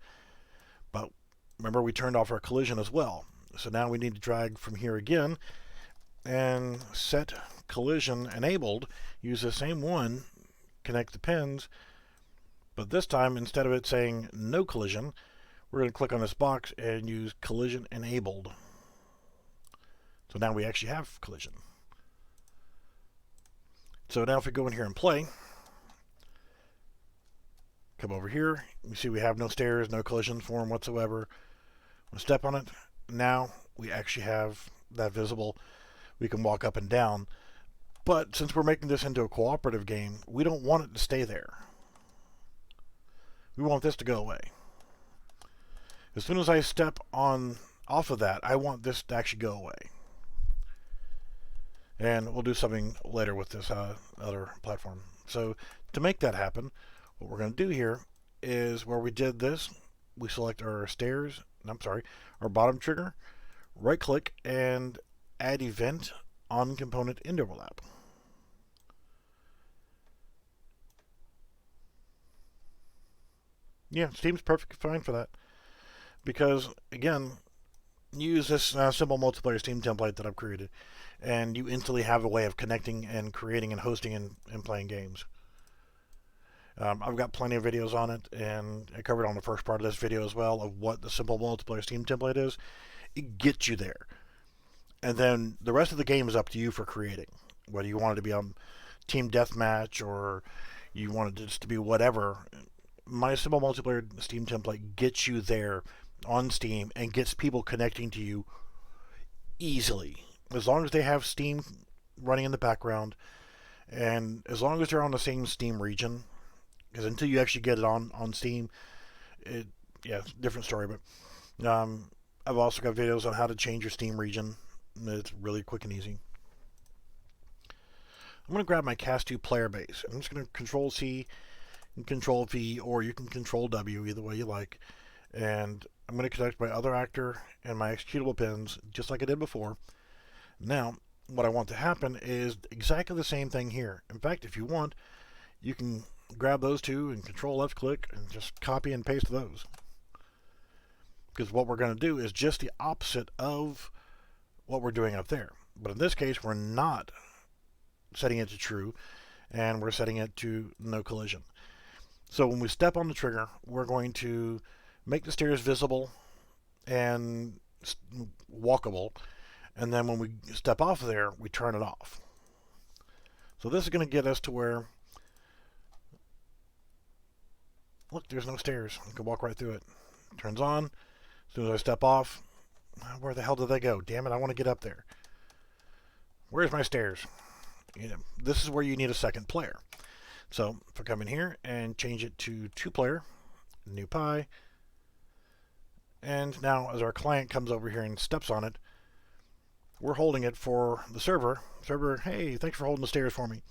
But remember, we turned off our collision as well. So now we need to drag from here again and set collision enabled. Use the same one, connect the pins, but this time instead of it saying no collision, we're going to click on this box and use collision enabled. So now we actually have collision. So now if we go in here and play, come over here, you see we have no stairs, no collision form whatsoever. We'll step on it. Now we actually have that visible. We can walk up and down. But since we're making this into a cooperative game, we don't want it to stay there. We want this to go away. As soon as I step on off of that, I want this to actually go away. And we'll do something later with this other platform. So to make that happen, what we're going to do here is where we did this, we select our stairs, our bottom trigger, right click and add event on component end overlap. Yeah, Steam's perfectly fine for that. Because, again, you use this simple multiplayer Steam template that I've created, and you instantly have a way of connecting and creating and hosting and playing games. I've got plenty of videos on it, and I covered on the first part of this video as well of what the simple multiplayer Steam template is. It gets you there. And then the rest of the game is up to you for creating. Whether you want it to be a team deathmatch or you want it just to be whatever. My Simple Multiplayer Steam template gets you there on Steam and gets people connecting to you easily. As long as they have Steam running in the background, and as long as they're on the same Steam region, because until you actually get it on Steam, it's a different story. But I've also got videos on how to change your Steam region. It's really quick and easy. I'm going to grab my Cast2 player base. I'm just going to Control C and Control V, or you can Control W, either way you like. And I'm going to connect my other actor and my executable pins, just like I did before. Now, what I want to happen is exactly the same thing here. In fact, if you want, you can grab those two and Control left click and just copy and paste those. Because what we're going to do is just the opposite of what we're doing up there. But in this case, we're not setting it to true, and we're setting it to no collision. So when we step on the trigger, we're going to make the stairs visible and walkable, and then when we step off of there, we turn it off. So this is going to get us to where, look, there's no stairs. I can walk right through it. Turns on. As soon as I step off, where the hell did they go? Damn it, I want to get up there. Where's my stairs? This is where you need a second player. So if I come in here and change it to 2-player, new Pi, and now as our client comes over here and steps on it, we're holding it for the server. Server, hey, thanks for holding the stairs for me.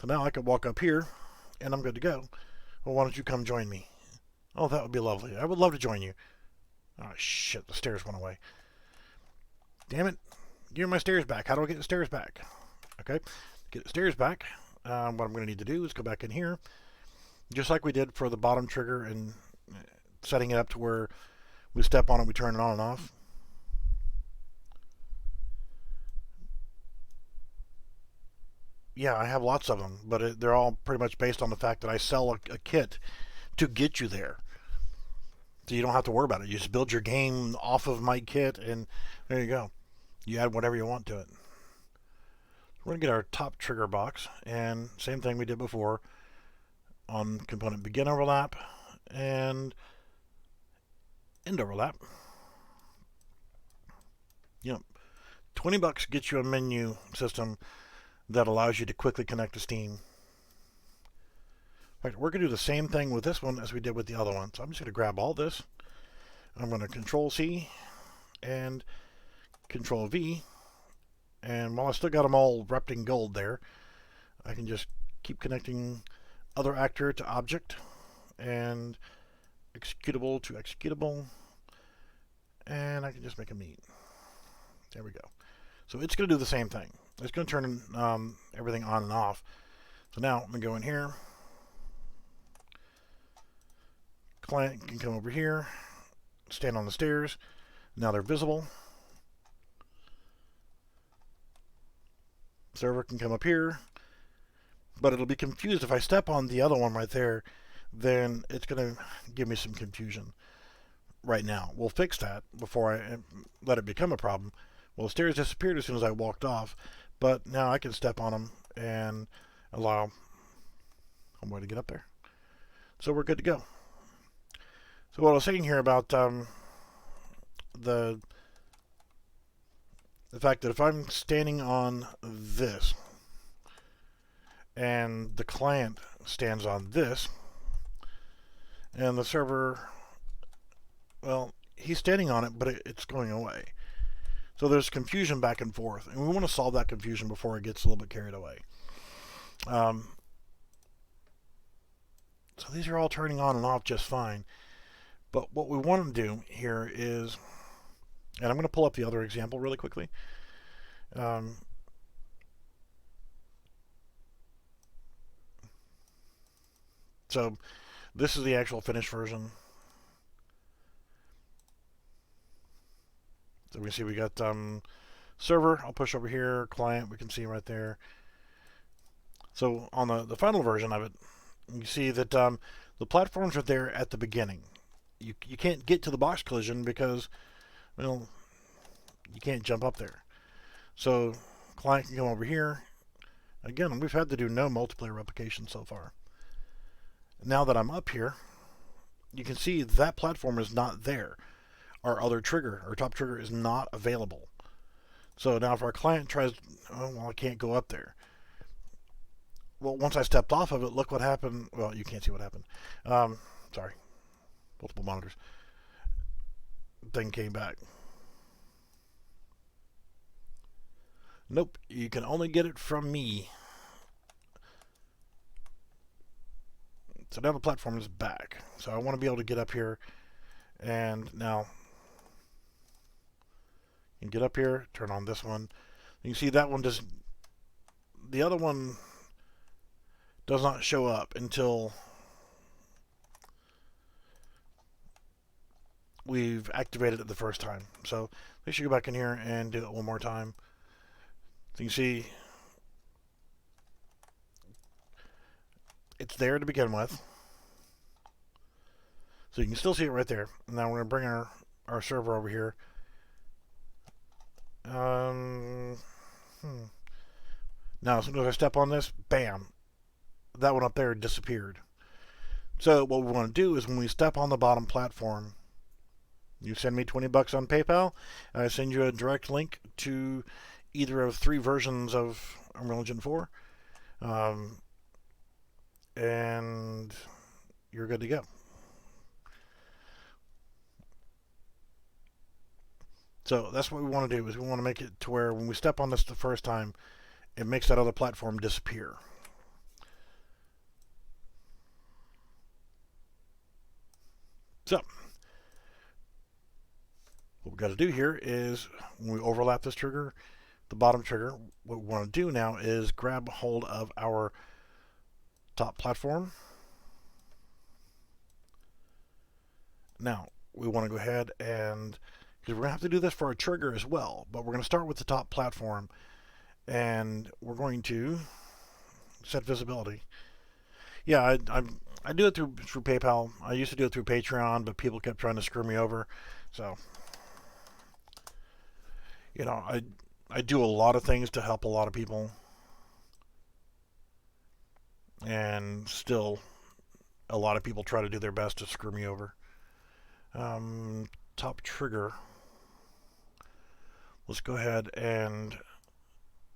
So now I could walk up here and I'm good to go. Well, why don't you come join me? Oh, that would be lovely. I would love to join you. Oh, shit, the stairs went away. Damn it. Give me my stairs back. How do I get the stairs back? Okay, get the stairs back. What I'm going to need to do is go back in here, just like we did for the bottom trigger and setting it up to where we step on it, we turn it on and off. Yeah, I have lots of them, but they're all pretty much based on the fact that I sell a kit to get you there. So you don't have to worry about it. You just build your game off of my kit, and there you go. You add whatever you want to it. We're going to get our top trigger box, and same thing we did before on component begin overlap and end overlap. Yep. $20 gets you a menu system that allows you to quickly connect to Steam. In fact, we're going to do the same thing with this one as we did with the other one. So I'm just going to grab all this. I'm going to Control C and Control V. And while I still got them all wrapped in gold there, I can just keep connecting other actor to object and executable to executable. And I can just make them meet. There we go. So it's going to do the same thing. It's going to turn everything on and off. So now I'm going to go in here. Client can come over here, stand on the stairs. Now they're visible. Server can come up here, but it'll be confused if I step on the other one right there. Then it's going to give me some confusion right now. We'll fix that before I let it become a problem. Well, the stairs disappeared as soon as I walked off, but now I can step on them and allow a way to get up there. So we're good to go. So what I was saying here about the fact that if I'm standing on this and the client stands on this and the server, well, he's standing on it, but it's going away. So there's confusion back and forth, and we want to solve that confusion before it gets a little bit carried away. So these are all turning on and off just fine. But what we want to do here is, and I'm going to pull up the other example really quickly. So this is the actual finished version. So we see we got server. I'll push over here. Client, we can see right there. So on the final version of it, you see that the platforms are there at the beginning. You can't get to the box collision because, well, you can't jump up there. So client can come over here Again, we've had to do no multiplayer replication so far. Now that I'm up here, you can see that platform is not there. Our other trigger, our top trigger, is not available. So now if our client tries, oh, well, I can't go up there. Well, once I stepped off of it, look what happened. Well, you can't see what happened. Sorry, multiple monitors. Thing came back. Nope, you can only get it from me. So now the platform is back. So I want to be able to get up here, and now you can get up here, turn on this one. You can see that one does. The other one does not show up until we've activated it the first time. So we should go back in here and do it one more time. So you can see it's there to begin with. So you can still see it right there. Now we're going to bring our server over here. Now as soon as I step on this, bam, that one up there disappeared. So what we want to do is when we step on the bottom platform, you send me $20 on PayPal, I send you a direct link to either of 3 versions of Unreal Engine 4, and you're good to go. So that's what we want to do, is we want to make it to where when we step on this the first time, it makes that other platform disappear. So what we've got to do here is when we overlap this trigger, the bottom trigger, what we want to do now is grab hold of our top platform. Now we want to go ahead and, because we're going to have to do this for our trigger as well, but we're going to start with the top platform, and we're going to set visibility. Yeah, I do it through PayPal. I used to do it through Patreon, but people kept trying to screw me over. So, you know, I do a lot of things to help a lot of people, and still a lot of people try to do their best to screw me over. Top trigger. Let's go ahead and,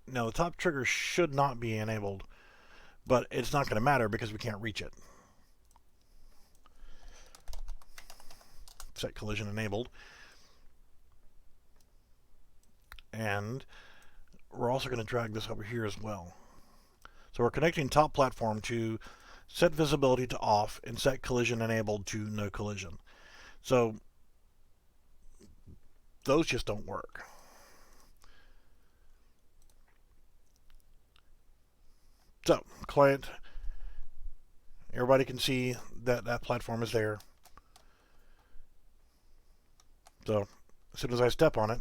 now the top trigger should not be enabled, but it's not going to matter because we can't reach it. Set collision enabled. And we're also going to drag this over here as well. So we're connecting top platform to set visibility to off and set collision enabled to no collision. So those just don't work. So client, everybody can see that that platform is there. So as soon as I step on it,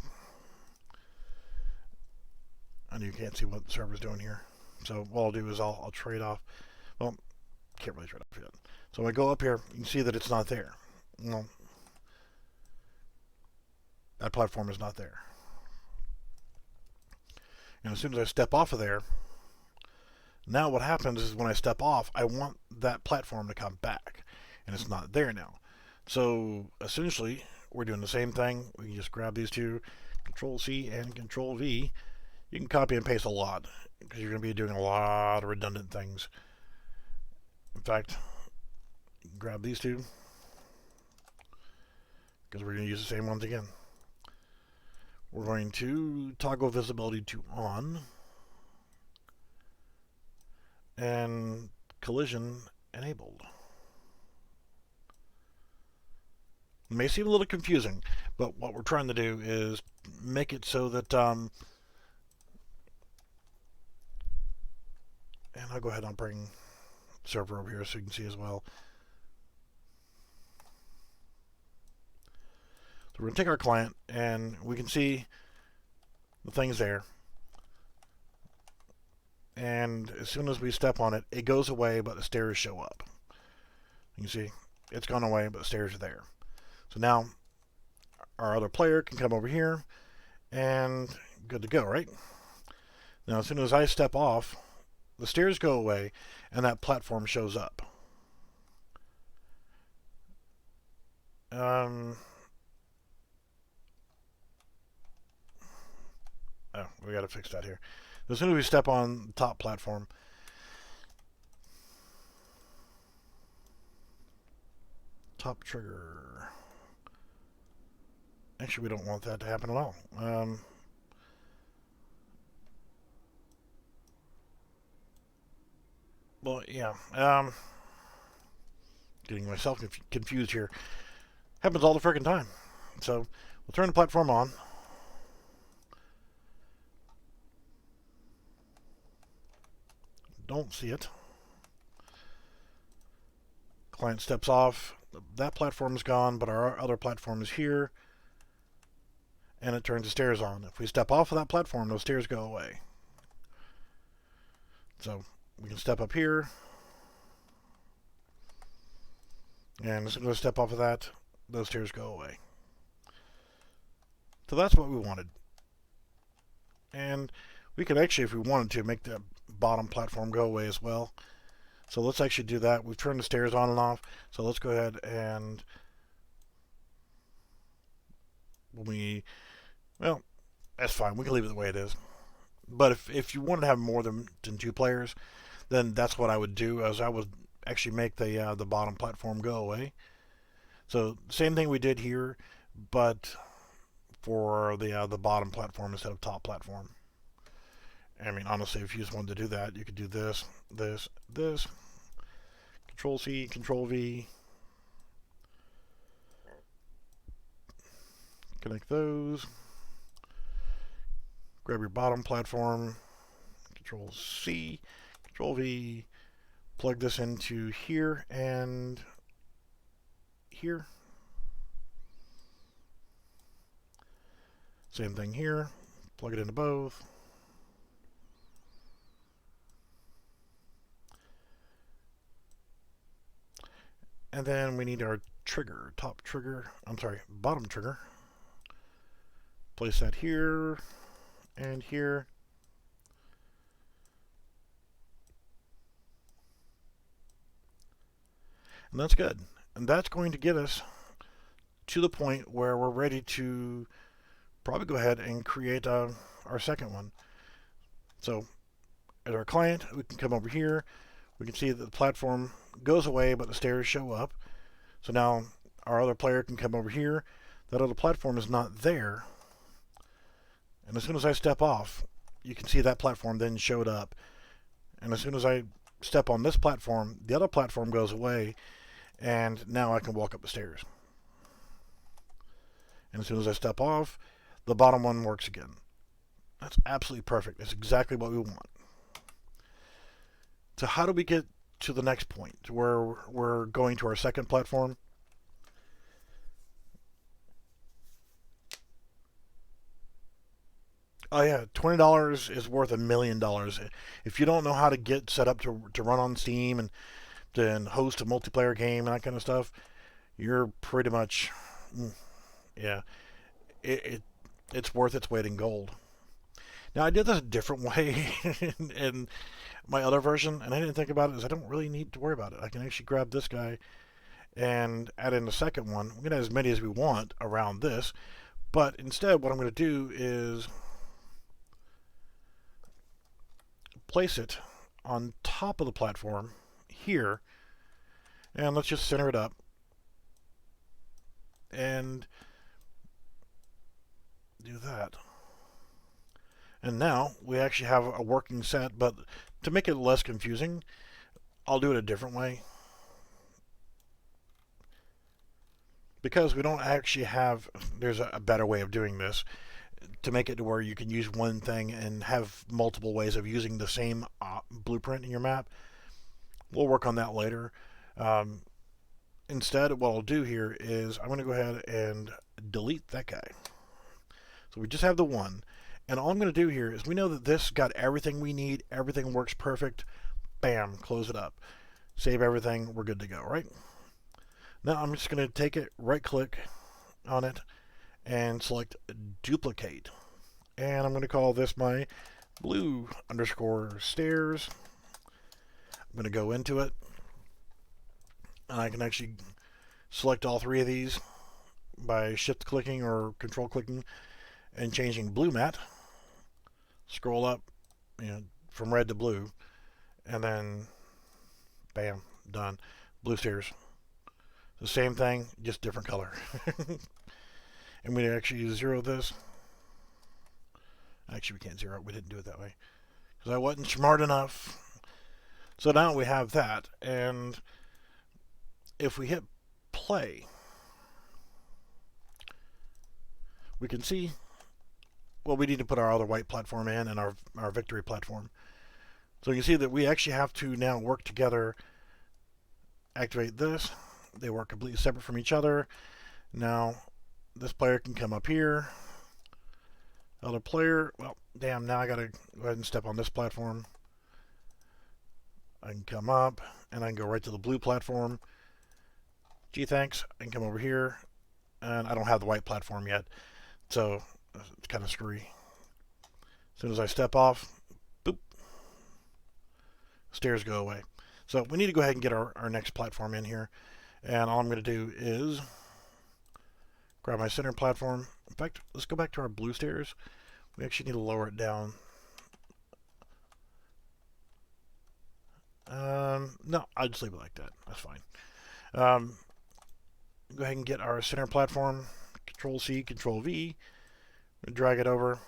and you can't see what the server's doing here. So what I'll do is I'll trade off. Well, can't really trade off yet. So when I go up here, you can see that it's not there. Well, that platform is not there. And as soon as I step off of there, now what happens is when I step off, I want that platform to come back, and it's not there now. So essentially, we're doing the same thing. We can just grab these two, Control C and Control V. You can copy and paste a lot because you're going to be doing a lot of redundant things. In fact, you can grab these two because we're going to use the same ones again. We're going to toggle visibility to on and collision enabled. It may seem a little confusing, but what we're trying to do is make it so that and I'll go ahead and bring the server over here so you can see as well. So we're going to take our client, and we can see the things there. And as soon as we step on it, it goes away, but the stairs show up. You can see it's gone away, but the stairs are there. So now our other player can come over here, and good to go, right? Now as soon as I step off, the stairs go away, and that platform shows up. Oh, we got to fix that here. As soon as we step on the top platform, top trigger. Actually, we don't want that to happen at all. Well, yeah. Getting myself confused here. Happens all the freaking time. So we'll turn the platform on. Don't see it. Client steps off. That platform is gone, but our other platform is here. And it turns the stairs on. If we step off of that platform, those stairs go away. So we can step up here. And as soon as I step off of that, those stairs go away. So that's what we wanted. And we could actually, if we wanted to, make the bottom platform go away as well. So let's actually do that. We've turned the stairs on and off. So let's go ahead and well, that's fine. We can leave it the way it is. But if you wanted to have more than 2 players, then that's what I would do, as I would actually make the bottom platform go away. So same thing we did here, but for the bottom platform instead of top platform. I mean, honestly, if you just wanted to do that, you could do this, this, this. Control C, Control V. Connect those. Grab your bottom platform. Control C, Control V. Plug this into here and here. Same thing here. Plug it into both. And then we need our trigger, bottom trigger. Place that here and here. And that's good. And that's going to get us to the point where we're ready to probably go ahead and create our second one. So as our client, we can come over here. We can see that the platform goes away, but the stairs show up. So now our other player can come over here. That other platform is not there. And as soon as I step off, you can see that platform then showed up. And as soon as I step on this platform, the other platform goes away. And now I can walk up the stairs. And as soon as I step off, the bottom one works again. That's absolutely perfect. That's exactly what we want. So how do we get to the next point where we're going to our second platform? Oh yeah, $20 is worth $1 million. If you don't know how to get set up to run on Steam and then host a multiplayer game and that kind of stuff, you're pretty much, yeah, it's worth its weight in gold. Now I did this a different way in my other version, and I didn't think about it, is I don't really need to worry about it. I can actually grab this guy and add in the second one. We're going to have as many as we want around this, but instead what I'm going to do is place it on top of the platform here, and let's just center it up. And do that. And now we actually have a working set, but to make it less confusing, I'll do it a different way. Because we don't actually have, there's a better way of doing this, to make it to where you can use one thing and have multiple ways of using the same blueprint in your map. We'll work on that later. Instead, what I'll do here is I'm going to go ahead and delete that guy. So we just have the one. And all I'm going to do here is, we know that this got everything we need. Everything works perfect. Bam, close it up. Save everything. We're good to go, right? Now I'm just going to take it, right click on it, and select duplicate. And I'm going to call this my blue underscore stairs. I'm going to go into it, and I can actually select all three of these by shift clicking or control clicking and changing blue matte. Scroll up, from red to blue, and then bam, done. Blue stairs. The same thing, just different color. And we actually zero this. Actually, we can't zero it. We didn't do it that way because I wasn't smart enough. So now we have that, and if we hit play, we can see, well, we need to put our other white platform in and our victory platform. So you can see that we actually have to now work together, activate this. They work completely separate from each other. Now, this player can come up here. Other player, well, damn, now I gotta go ahead and step on this platform. I can come up, and I can go right to the blue platform. Gee, thanks. I can come over here, and I don't have the white platform yet, so it's kind of screwy. As soon as I step off, boop, stairs go away. So we need to go ahead and get our next platform in here, and all I'm going to do is grab my center platform. In fact, let's go back to our blue stairs. We actually need to lower it down. No, I'll just leave it like that. That's fine. Go ahead and get our center platform. Control C, Control V. Drag it over.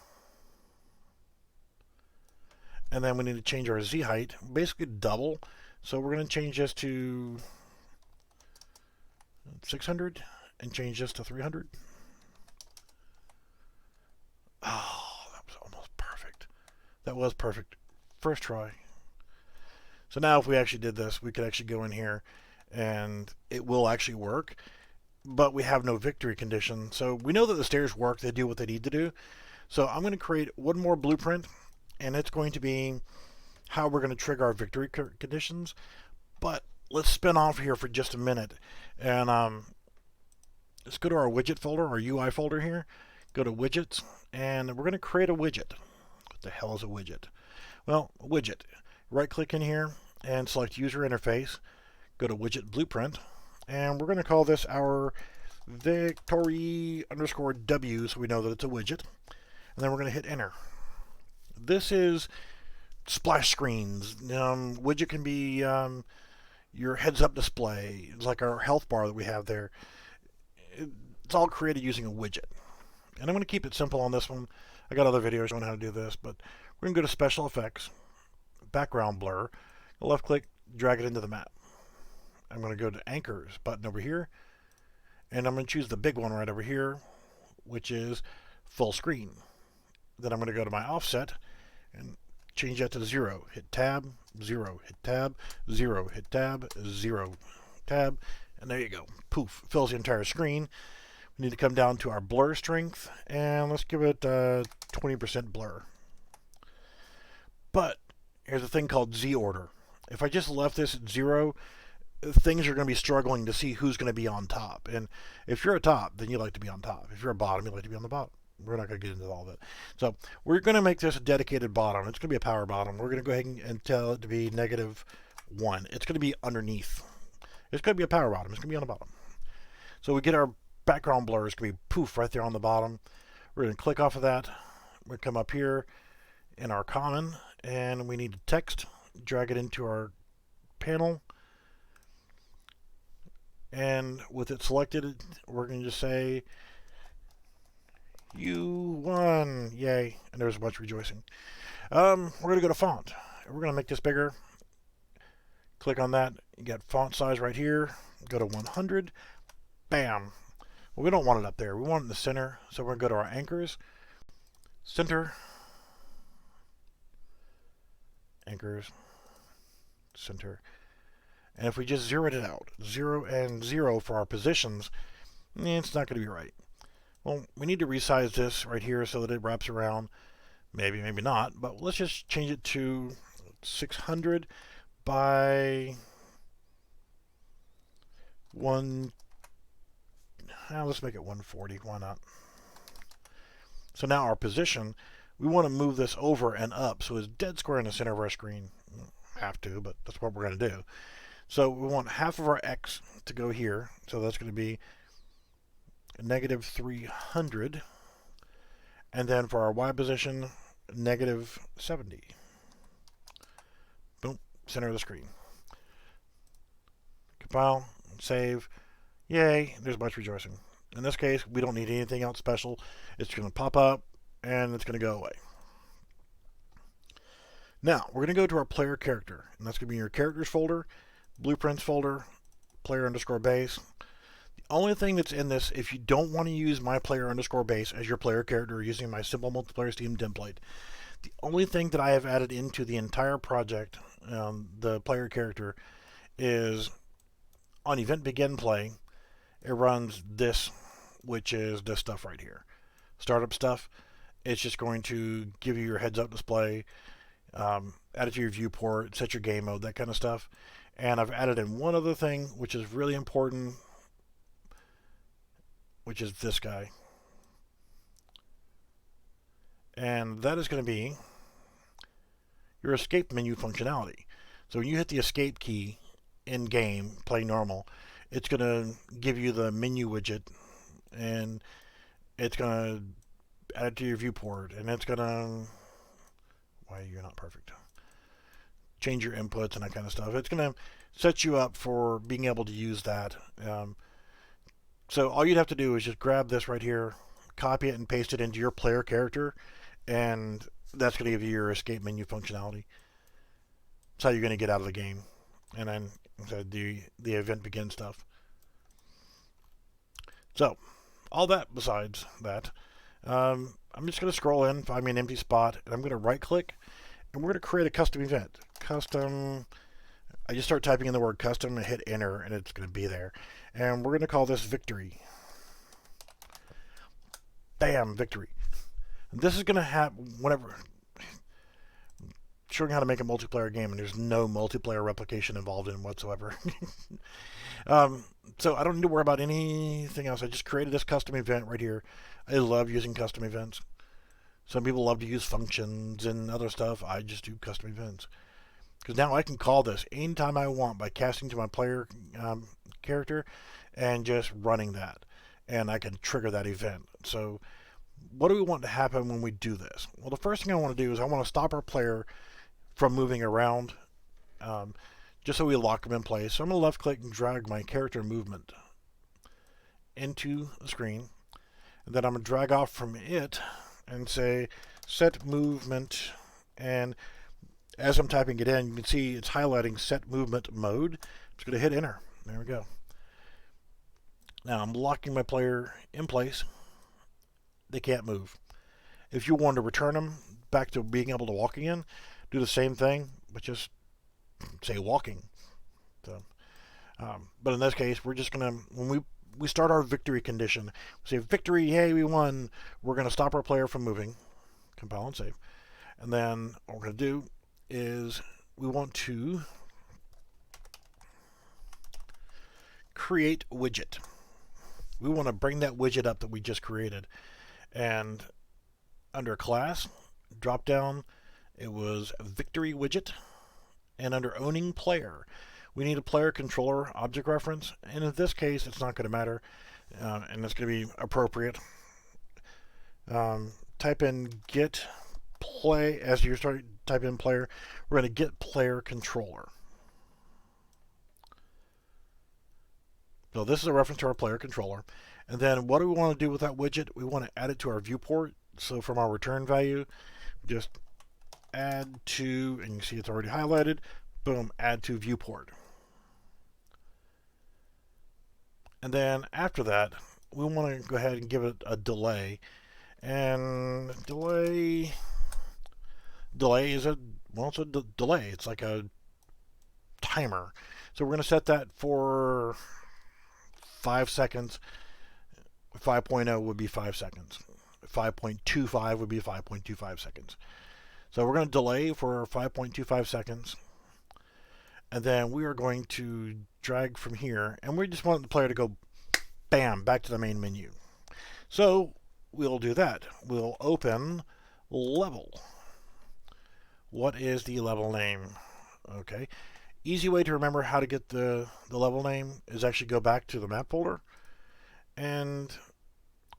And then we need to change our Z height. Basically double. So we're going to change this to 600 and change this to 300. Oh, that was almost perfect. That was perfect. First try. So now if we actually did this, we could actually go in here and it will actually work, but we have no victory condition. So we know that the stairs work. They do what they need to do. So I'm going to create one more blueprint, and it's going to be how we're going to trigger our victory conditions. But let's spin off here for just a minute, and let's go to our widget folder, our UI folder here. Go to widgets, and we're going to create a widget. What the hell is a widget? Well, a widget. Right click in here and select user interface. Go to widget blueprint, and we're going to call this our victory_W so we know that it's a widget. And then we're going to hit enter. This is splash screens. Widget can be your heads up display. It's like our health bar that we have there. It's all created using a widget. And I'm going to keep it simple on this one. I got other videos showing how to do this, but we're going to go to special effects, background blur, left click, drag it into the map. I'm going to go to anchors button over here, and I'm going to choose the big one right over here, which is full screen. Then I'm going to go to my offset and change that to 0. Hit tab, 0, hit tab, 0, hit tab, 0, tab, and there you go. Poof, fills the entire screen. We need to come down to our blur strength, and let's give it 20% blur. But here's a thing called Z order. If I just left this at 0, things are going to be struggling to see who's going to be on top. And if you're a top, then you like to be on top. If you're a bottom, you like to be on the bottom. We're not going to get into all that. So we're going to make this a dedicated bottom. It's going to be a power bottom. We're going to go ahead and tell it to be -1. It's going to be underneath. It's going to be a power bottom. It's going to be on the bottom. So we get our background blur. It's going to be poof right there on the bottom. We're going to click off of that. We're going to come up here in our common, and we need text. Drag it into our panel. And with it selected, we're going to just say, you won, yay, and there's a bunch of rejoicing. We're going to go to font. We're going to make this bigger. Click on that. You got font size right here. Go to 100. Bam. Well, we don't want it up there. We want it in the center. So we're going to go to our anchors. Center. Anchors. Center. And if we just zeroed it out, 0 and 0 for our positions, it's not going to be right. Well, we need to resize this right here so that it wraps around. Maybe, maybe not, but let's just change it to 600 by 1. Let's make it 140. Why not? So now our position, we want to move this over and up so it's dead square in the center of our screen. have to, but that's what we're going to do. So we want half of our x to go here. So that's going to be negative 300. And then for our y position, negative 70. Boom, center of the screen. Compile, save. Yay, there's much rejoicing. In this case, we don't need anything else special. It's going to pop up, and it's going to go away. Now, we're going to go to our player character, and that's going to be in your characters folder, blueprints folder, player underscore base. The only thing that's in this, if you don't want to use my player underscore base as your player character using my simple multiplayer Steam template, the only thing that I have added into the entire project, the player character, is on event begin play, it runs this, which is this stuff right here. Startup stuff. It's just going to give you your heads up display, add it to your viewport, set your game mode, that kind of stuff. And I've added in one other thing, which is really important, which is this guy. And that is going to be your escape menu functionality. So when you hit the escape key in game, play normal, it's going to give you the menu widget, and it's going to add it to your viewport, and it's going to, why you're not perfect, change your inputs and that kind of stuff. It's going to set you up for being able to use that. So all you'd have to do is just grab this right here, copy it and paste it into your player character, and that's going to give you your escape menu functionality. That's how you're going to get out of the game. And then the event begin stuff. So, all that besides that, I'm just going to scroll in, find me an empty spot, and I'm going to right click, and we're going to create a custom event. Custom, I just start typing in the word custom and hit enter, and it's going to be there. And we're going to call this victory. Bam, victory. And this is going to have, whenever, showing how to make a multiplayer game, and there's no multiplayer replication involved in whatsoever. So I don't need to worry about anything else. I just created this custom event right here. I love using custom events. Some people love to use functions and other stuff. I just do custom events. Because now I can call this anytime I want by casting to my player character and just running that. And I can trigger that event. So what do we want to happen when we do this? Well, the first thing I want to do is I want to stop our player from moving around, just so we lock them in place. So I'm going to left click and drag my character movement into the screen. And then I'm going to drag off from it and say set movement. And as I'm typing it in, you can see it's highlighting set movement mode. I'm just going to hit enter. There we go. Now I'm locking my player in place. They can't move. If you want to return them back to being able to walk again, do the same thing, but just say walking. So, but in this case, we're just going to, when we start our victory condition, we say victory, yay, we won. We're going to stop our player from moving, compile and save. And then what we're going to do is we want to create widget. We want to bring that widget up that we just created. And under class, drop down, it was victory widget. And under owning player, we need a player controller object reference. And in this case, it's not going to matter. And it's going to be appropriate. Type in get play, as you start type in player, we're going to get player controller. So this is a reference to our player controller. And then what do we want to do with that widget? We want to add it to our viewport. So from our return value, just add to, and you see it's already highlighted, boom, add to viewport. And then after that, we want to go ahead and give it a delay. And delay is it's a delay. It's like a timer. So we're going to set that for 5 seconds. 5.0 would be 5 seconds. 5.25 would be 5.25 seconds. So we're going to delay for 5.25 seconds. And then we are going to drag from here. And we just want the player to go, bam, back to the main menu. So we'll do that. We'll open level. What is the level name? Okay. Easy way to remember how to get the level name is actually go back to the map folder, and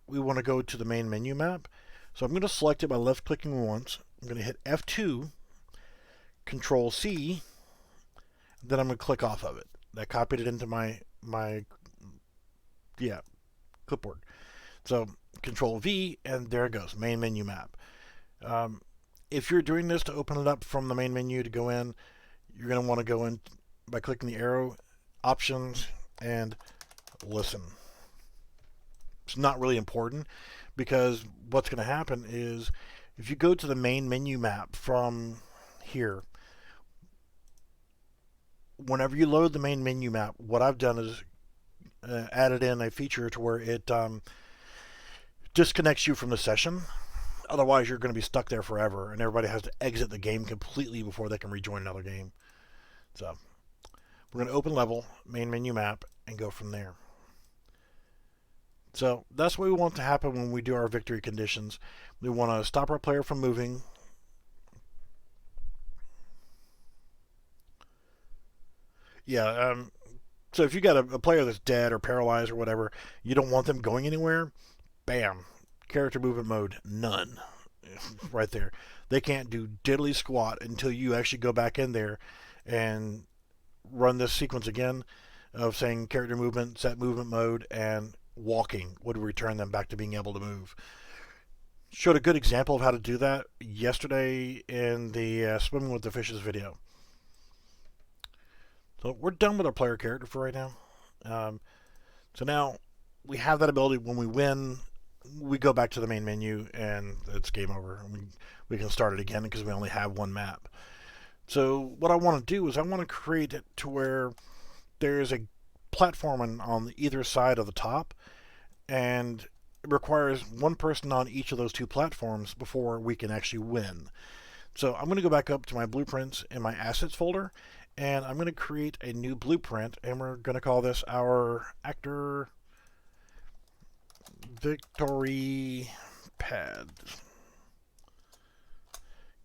we want to go to the main menu map. So I'm going to select it by left clicking once. I'm going to hit F2, Control C, then I'm going to click off of it. That copied it into my clipboard. So Control V, and there it goes, main menu map. If you're doing this to open it up from the main menu to go in, you're going to want to go in by clicking the arrow, options, and listen. It's not really important, because what's going to happen is if you go to the main menu map from here, whenever you load the main menu map, what I've done is added in a feature to where it disconnects you from the session. Otherwise, you're going to be stuck there forever, and everybody has to exit the game completely before they can rejoin another game. So we're going to open level, main menu map, and go from there. So that's what we want to happen when we do our victory conditions. We want to stop our player from moving. So if you got a player that's dead or paralyzed or whatever, you don't want them going anywhere, bam, character movement mode, none. Right there. They can't do diddly squat until you actually go back in there and run this sequence again of saying character movement, set movement mode, and walking would return them back to being able to move. Showed a good example of how to do that yesterday in the Swimming with the Fishes video. So we're done with our player character for right now. So now we have that ability. When we win, we go back to the main menu and it's game over. We can start it again because we only have one map. So what I want to do is I want to create it to where there's a platform on either side of the top, and it requires one person on each of those two platforms before we can actually win. So I'm going to go back up to my blueprints in my assets folder, and I'm going to create a new blueprint, and we're going to call this our actor victory pad.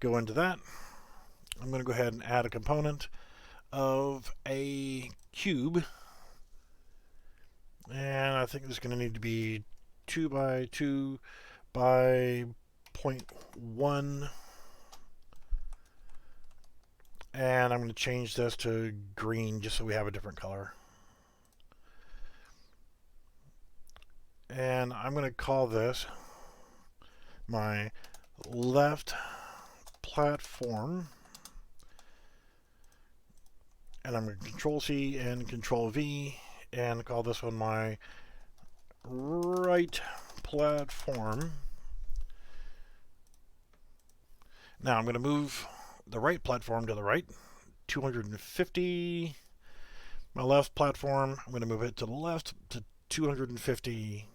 Go into that. I'm going to go ahead and add a component of a cube, and I think it's going to need to be 2 by 2 by 0.1, and I'm going to change this to green just so we have a different color. And I'm going to call this my left platform, and I'm going to Control C and Control V and call this one my right platform. Now I'm going to move the right platform to the right, 250. My left platform, I'm going to move it to the left to 250.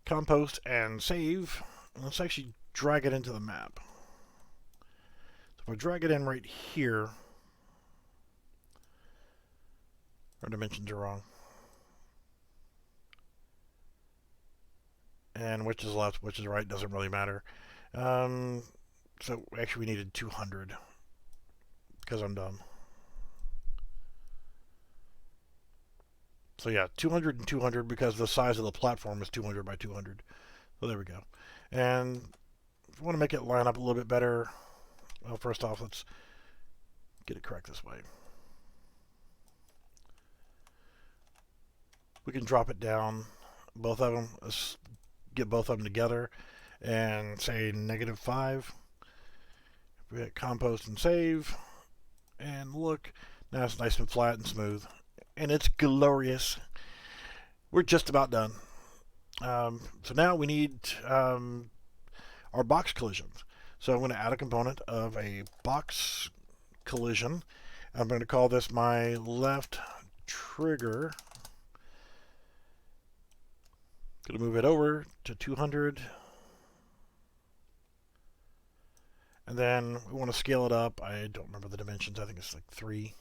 Compost and save. Let's actually drag it into the map. So if I drag it in right here, our dimensions are wrong. And which is left, which is right, doesn't really matter. So actually we needed 200 because I'm dumb. So yeah, 200 and 200 because the size of the platform is 200 by 200. So there we go. And if we want to make it line up a little bit better, well, first off, let's get it correct this way. We can drop it down, both of them, let's get both of them together, and say -5. We hit compost and save, and look, now it's nice and flat and smooth, and it's glorious. We're just about done. So now we need our box collisions. So I'm going to add a component of a box collision. I'm going to call this my left trigger. Going to move it over to 200. And then we want to scale it up. I don't remember the dimensions. I think it's like 3.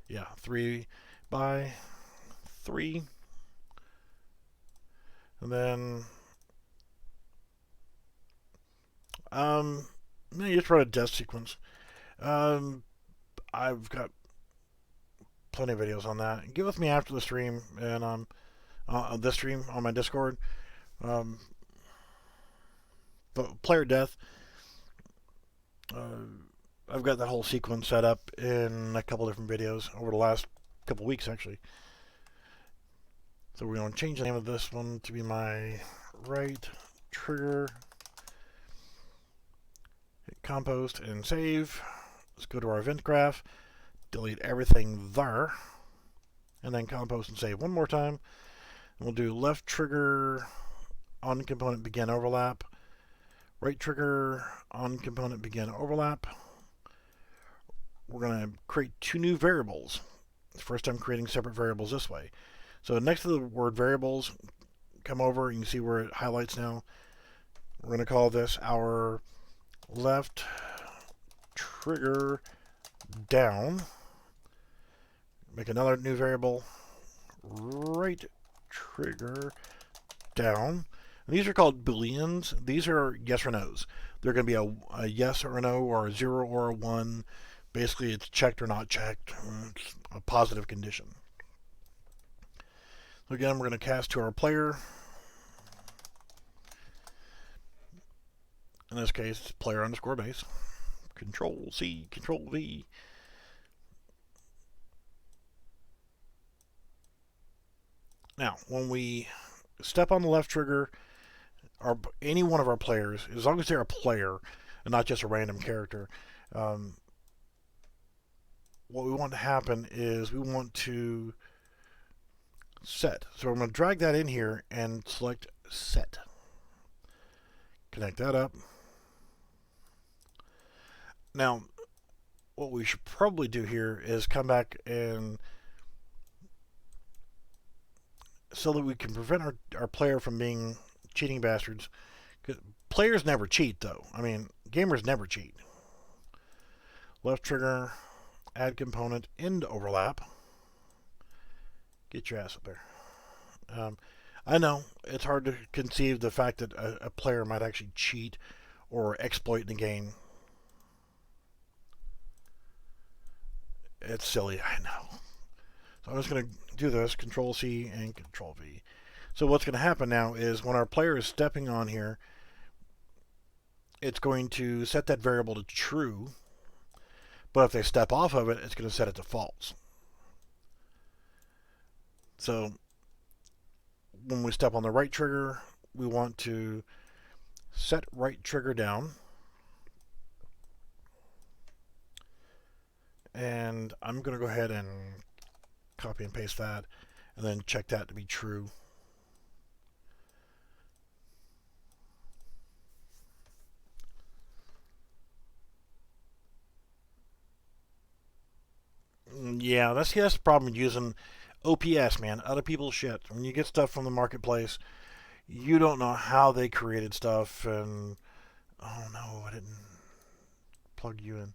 Yeah, 3 by 3. And then you just run a death sequence. I've got plenty of videos on that. Get with me after the stream and this stream on my Discord. Um, but player death, I've got that whole sequence set up in a couple different videos over the last couple weeks, actually. So we're going to change the name of this one to be my right trigger. Hit compost and save. Let's go to our event graph, delete everything there, and then compost and save one more time. And we'll do left trigger on component begin overlap, right trigger on component begin overlap. We're going to create two new variables. First, I'm creating separate variables this way. So next to the word variables, come over, you can see where it highlights now. We're going to call this our left trigger down. Make another new variable, right trigger down. And these are called booleans. These are yes or no's. They're going to be a yes or a no, or a 0 or a 1. Basically, it's checked or not checked. It's a positive condition. So again, we're going to cast to our player. In this case, it's player underscore base. Control C, Control V. Now, when we step on the left trigger, any one of our players, as long as they're a player and not just a random character, what we want to happen is we want to set. So I'm going to drag that in here and select set. Connect that up. Now, what we should probably do here is come back and so that we can prevent our player from being cheating bastards. Players never cheat, though. I mean, gamers never cheat. Left trigger, add component, end overlap. Get your ass up there. I know it's hard to conceive the fact that a player might actually cheat or exploit the game. It's silly, I know. So I'm just going to do this, Control C and Control V. So what's going to happen now is when our player is stepping on here, it's going to set that variable to true. But if they step off of it, it's going to set it to false. So when we step on the right trigger, we want to set right trigger down. And I'm going to go ahead and copy and paste that and then check that to be true. Yeah, that's the problem using OPS, man. Other people's shit. When you get stuff from the marketplace, you don't know how they created stuff, and oh no, I didn't plug you in.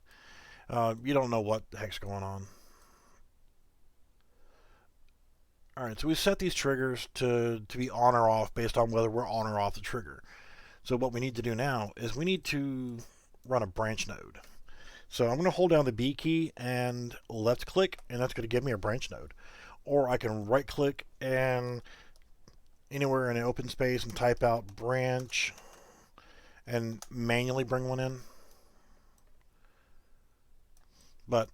You don't know what the heck's going on. Alright, so we set these triggers to be on or off based on whether we're on or off the trigger. So what we need to do now is we need to run a branch node. So I'm going to hold down the B key and left click, and that's going to give me a branch node. Or I can right click and anywhere in an open space and type out branch and manually bring one in. But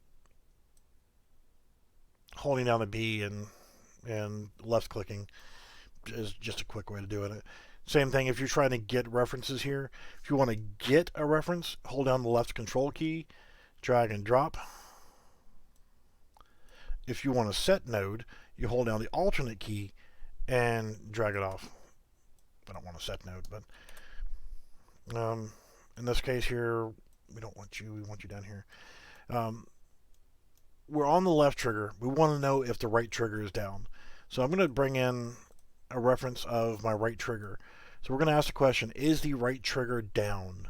holding down the B and left clicking is just a quick way to do it. Same thing if you're trying to get references here. If you want to get a reference, hold down the left control key, drag and drop. If you want to set node, you hold down the alternate key and drag it off. I don't want to set node, but in this case here, we don't want you, we want you down here. We're on the left trigger. We want to know if the right trigger is down. So I'm going to bring in a reference of my right trigger. So we're going to ask the question, is the right trigger down?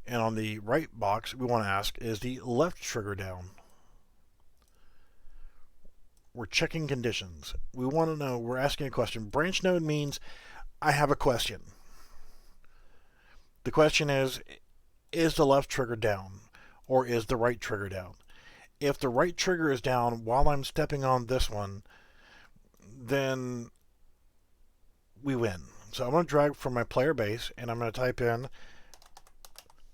And on the right box, we want to ask, is the left trigger down? We're checking conditions. We want to know, we're asking a question. Branch node means I have a question. The question is the left trigger down? or is the right trigger down? If the right trigger is down while I'm stepping on this one, then we win. So I'm going to drag from my player base, and I'm going to type in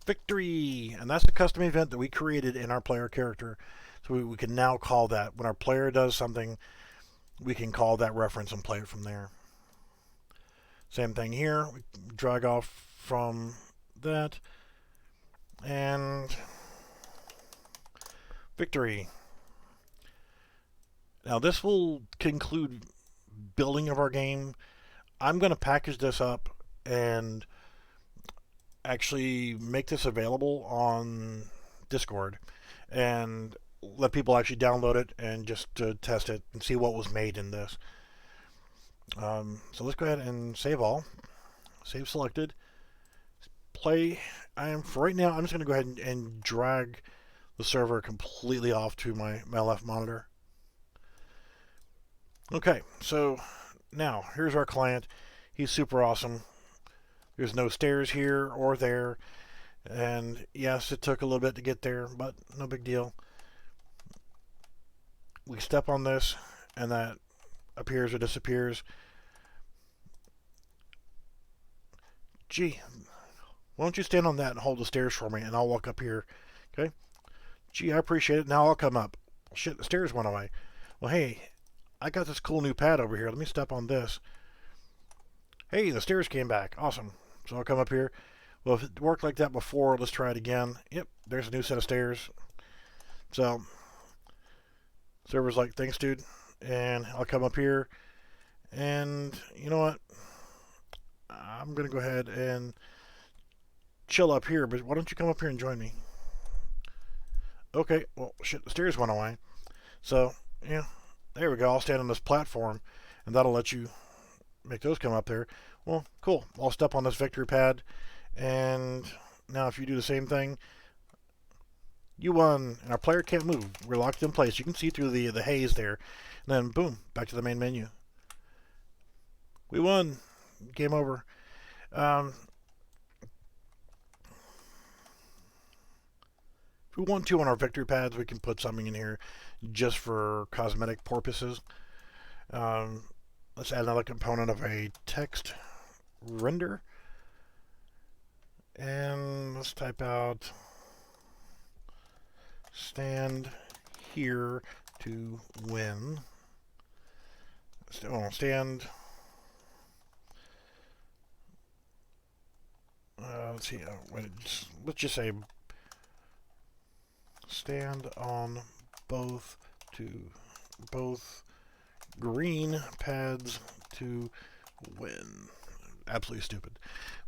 victory, and that's a custom event that we created in our player character. So we can now call that. When our player does something, we can call that reference and play it from there. Same thing here. We drag off from that, and victory. Now this will conclude building of our game. I'm going to package this up and actually make this available on Discord and let people actually download it and just test it and see what was made in this. So let's go ahead and save all. Save selected. Play. For right now, I'm just going to go ahead and drag the server completely off to my left monitor. Okay, so now here's our client. He's super awesome. There's no stairs here or there. And yes, it took a little bit to get there, but no big deal. We step on this, and that appears or disappears. Gee, why don't you stand on that and hold the stairs for me, and I'll walk up here. Okay? Gee, I appreciate it. Now I'll come up. Shit, the stairs went away. Well, hey, I got this cool new pad over here. Let me step on this. Hey, the stairs came back. Awesome. So I'll come up here. Well, if it worked like that before, let's try it again. Yep, there's a new set of stairs. So, server's like, thanks, dude. And I'll come up here. And you know what? I'm going to go ahead and chill up here, but why don't you come up here and join me? Okay, well, shit, the stairs went away. So, yeah, there we go. I'll stand on this platform, and that'll let you make those come up there. Well, cool. I'll step on this victory pad, and now if you do the same thing, you won, and our player can't move. We're locked in place. You can see through the haze there, and then boom, back to the main menu. We won. Game over. If we want to on our victory pads, we can put something in here just for cosmetic purposes. Let's add another component of a text render. And let's type out stand here to win. Stand. Let's see. Let's just say stand on both green pads to win. Absolutely stupid.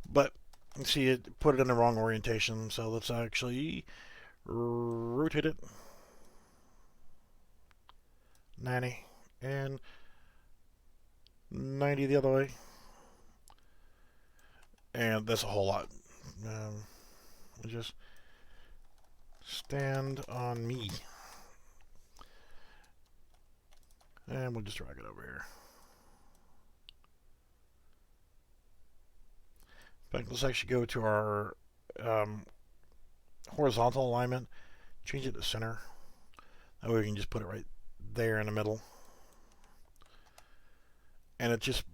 But you see it put it in the wrong orientation, so let's actually rotate it 90 and 90 the other way. And that's a whole lot. Just stand on me. And we'll just drag it over here. In fact, let's actually go to our horizontal alignment, change it to center. That way we can just put it right there in the middle. And it's just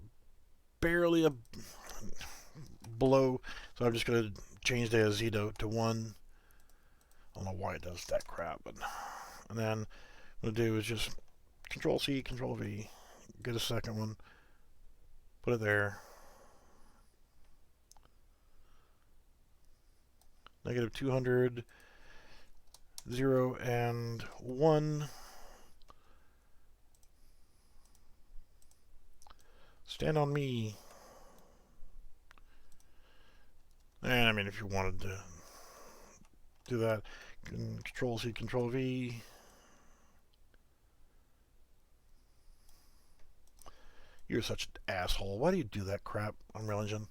barely below, so I'm just going to change the Z to 1. I don't know why it does that crap, but and then what I'll do is just Control C, Control V, get a second one, put it there. Negative 200, 0, and 1. Stand on me. And I mean, if you wanted to do that, Control C, Control V. You're such an asshole. Why do you do that crap, Unreal Engine?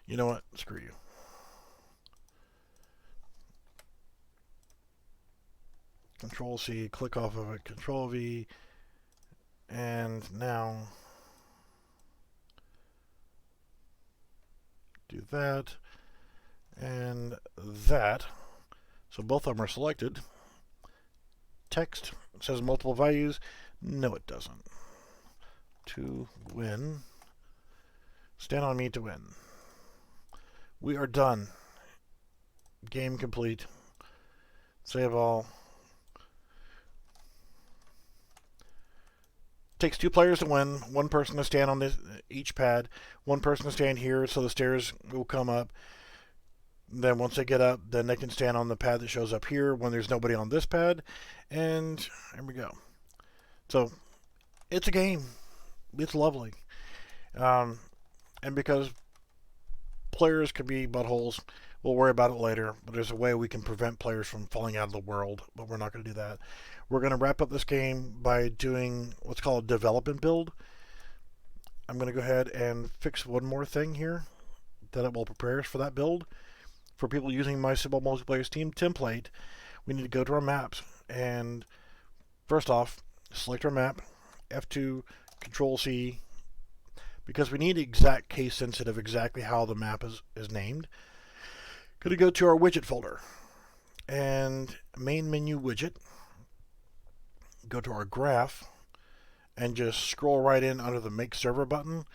You know what? Screw you. Control C, click off of it, Control V, And now do that and that. So both of them are selected. Text says multiple values. No, it doesn't. To win. Stand on me to win. We are done. Game complete. Save all. Takes 2 players to win. 1 person to stand on each pad. 1 person to stand here so the stairs will come up. Then once they get up, then they can stand on the pad that shows up here when there's nobody on this pad. And there we go. So it's a game. It's lovely. And because players can be buttholes, we'll worry about it later. But there's a way we can prevent players from falling out of the world. But we're not going to do that. We're going to wrap up this game by doing what's called a development build. I'm going to go ahead and fix one more thing here that it will prepare us for that build. For people using my Simple Multiplayer Steam template, we need to go to our maps. And first off, select our map, F2, Control C, because we need exact case sensitive, exactly how the map is named. Going to go to our widget folder and main menu widget. Go to our graph and just scroll right in under the make server button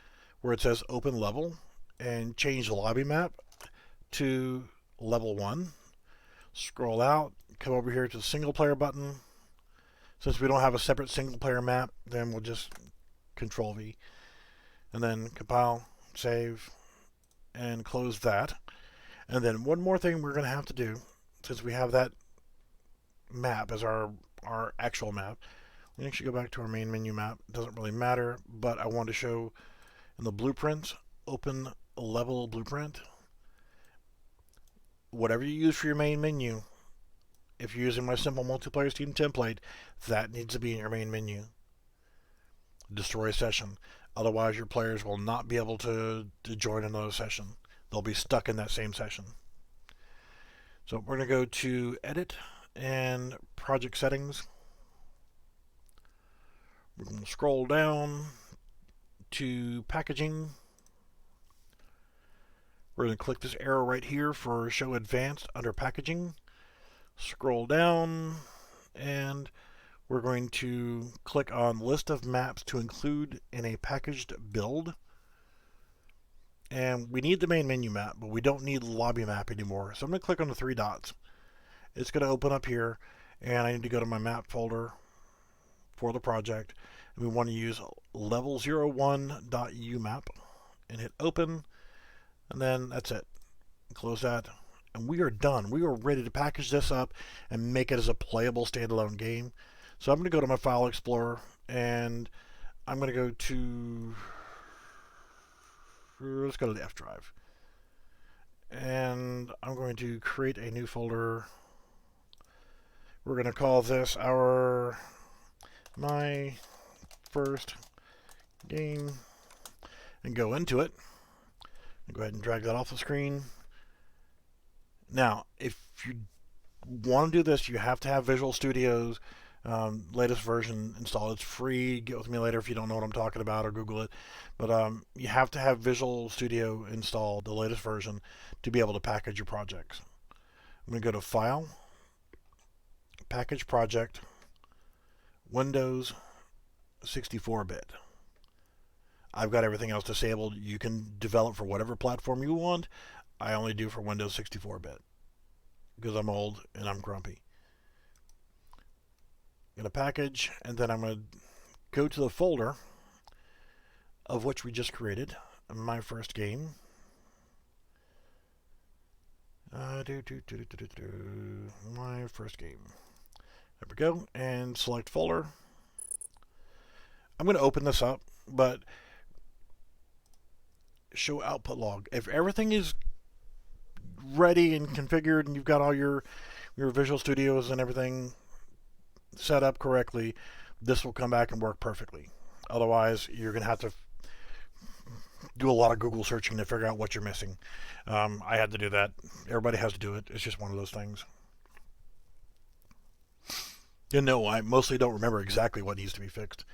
where it says open level and change the lobby map to level 1. Scroll out, come over here to the single player button. Since we don't have a separate single player map, then we'll just Control V. And then compile, save, and close that. And then one more thing we're going to have to do, since we have that map as our actual map, we actually go back to our main menu map. It doesn't really matter, but I want to show in the blueprints, open level blueprint. Whatever you use for your main menu, if you're using my Simple Multiplayer Steam template, that needs to be in your main menu. Destroy session. Otherwise, your players will not be able to join another session. They'll be stuck in that same session. So we're going to go to Edit and Project Settings. We're going to scroll down to Packaging. We're going to click this arrow right here for Show Advanced under Packaging. Scroll down and we're going to click on List of Maps to include in a packaged build. And we need the main menu map, but we don't need the lobby map anymore. So I'm going to click on the 3 dots. It's going to open up here, and I need to go to my map folder for the project. And we want to use level01.umap and hit open, and then that's it. Close that, and we are done. We are ready to package this up and make it as a playable standalone game. So I'm going to go to my File Explorer, and I'm going to go to, let's go to the F drive. And I'm going to create a new folder. We're going to call this my first game and go into it. And go ahead and drag that off the screen. Now, if you want to do this, you have to have Visual Studio's latest version installed. It's free. Get with me later if you don't know what I'm talking about, or Google it. But you have to have Visual Studio installed, the latest version, to be able to package your projects. I'm going to go to File, Package Project, Windows 64-bit. I've got everything else disabled. You can develop for whatever platform you want. I only do for Windows 64-bit because I'm old and I'm grumpy. I'm going to package, and then I'm going to go to the folder of which we just created, my first game. My first game. There we go, and select folder. I'm going to open this up, but show output log. If everything is ready and configured and you've got all your Visual Studios and everything set up correctly, this will come back and work perfectly. Otherwise, you're going to have to do a lot of Google searching to figure out what you're missing. I had to do that. Everybody has to do it. It's just one of those things. And no, I mostly don't remember exactly what needs to be fixed.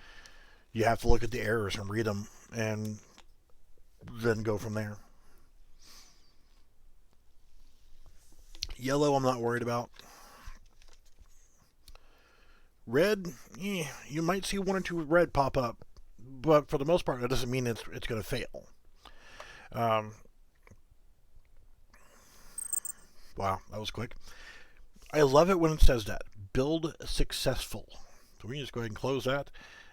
You have to look at the errors and read them and then go from there. Yellow, I'm not worried about. Red, you might see one or two red pop up, but for the most part, that doesn't mean it's going to fail. Wow, that was quick. I love it when it says that. Build successful. So we can just go ahead and close that,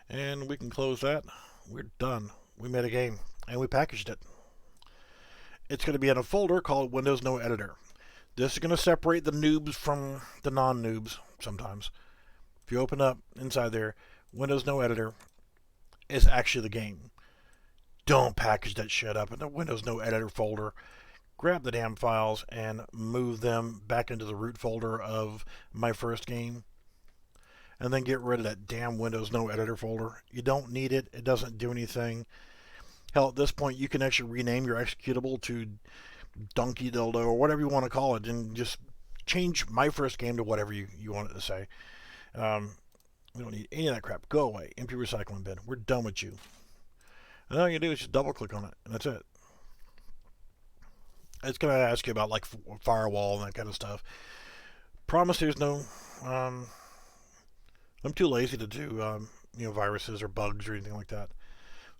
and we can close that. We're done. We made a game, and we packaged it. It's going to be in a folder called Windows No Editor. This is going to separate the noobs from the non-noobs sometimes. If you open up inside there, Windows No Editor is actually the game. Don't package that shit up in the Windows No Editor folder. Grab the damn files and move them back into the root folder of my first game. And then get rid of that damn Windows No Editor folder. You don't need it. It doesn't do anything. Hell, at this point, you can actually rename your executable to Donkey Dildo or whatever you want to call it, and just change my first game to whatever you want it to say. We don't need any of that crap. Go away. Empty recycling bin. We're done with you. And all you do is just double click on it, and that's it. It's going to ask you about like firewall and that kind of stuff. Promise there's no. I'm too lazy to do viruses or bugs or anything like that.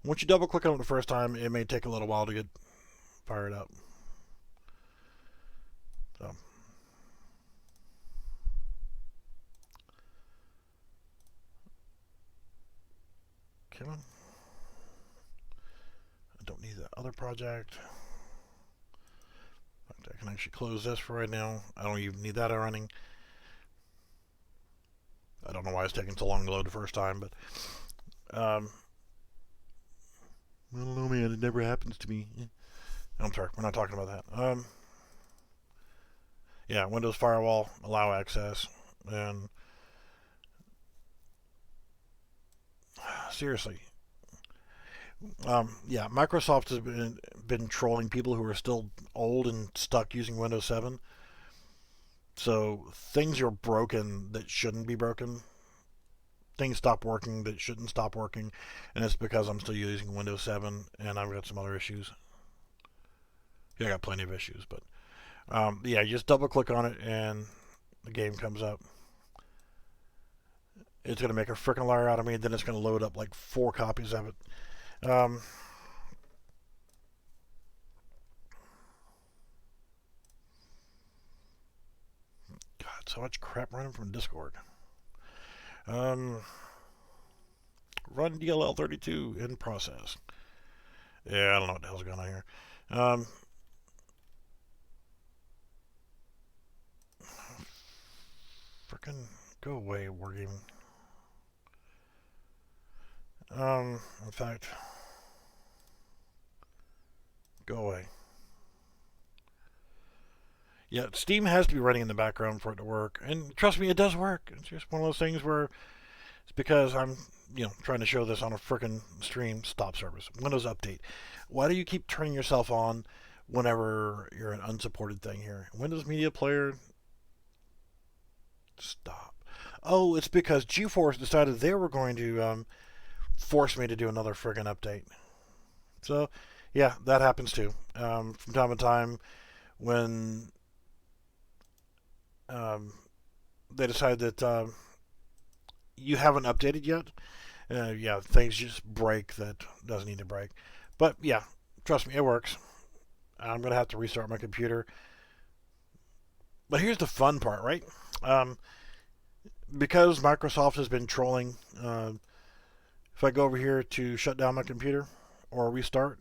Once you double click on it the first time, it may take a little while to get fired up. So. Come on. I don't need that other project. I can actually close this for right now. I don't even need that running. I don't know why it's taking so long to load the first time, but I don't know, man. It never happens to me. I'm sorry, we're not talking about that. Yeah, Windows Firewall, allow access, and seriously, yeah, Microsoft has been trolling people who are still old and stuck using Windows 7. So things are broken that shouldn't be broken. Things stop working that shouldn't stop working, and it's because I'm still using Windows 7 and I've got some other issues. Yeah, I got plenty of issues, but yeah, you just double click on it and the game comes up. It's going to make a freaking liar out of me, and then it's going to load up like 4 copies of it. God, so much crap running from Discord. Run DLL32 in process. Yeah, I don't know what the hell's going on here. Frickin' go away, wargaming. In fact, go away. Yeah, Steam has to be running in the background for it to work, and trust me, it does work. It's just one of those things where it's because I'm, trying to show this on a frickin' stream. Stop service. Windows Update. Why do you keep turning yourself on whenever you're an unsupported thing here? Windows Media Player. Stop. Oh, it's because GeForce decided they were going to force me to do another friggin' update. So, yeah, that happens too. From time to time, when they decide that you haven't updated yet, yeah, things just break that doesn't need to break. But yeah, trust me, it works. I'm going to have to restart my computer. But here's the fun part, right? Because Microsoft has been trolling, if I go over here to shut down my computer or restart,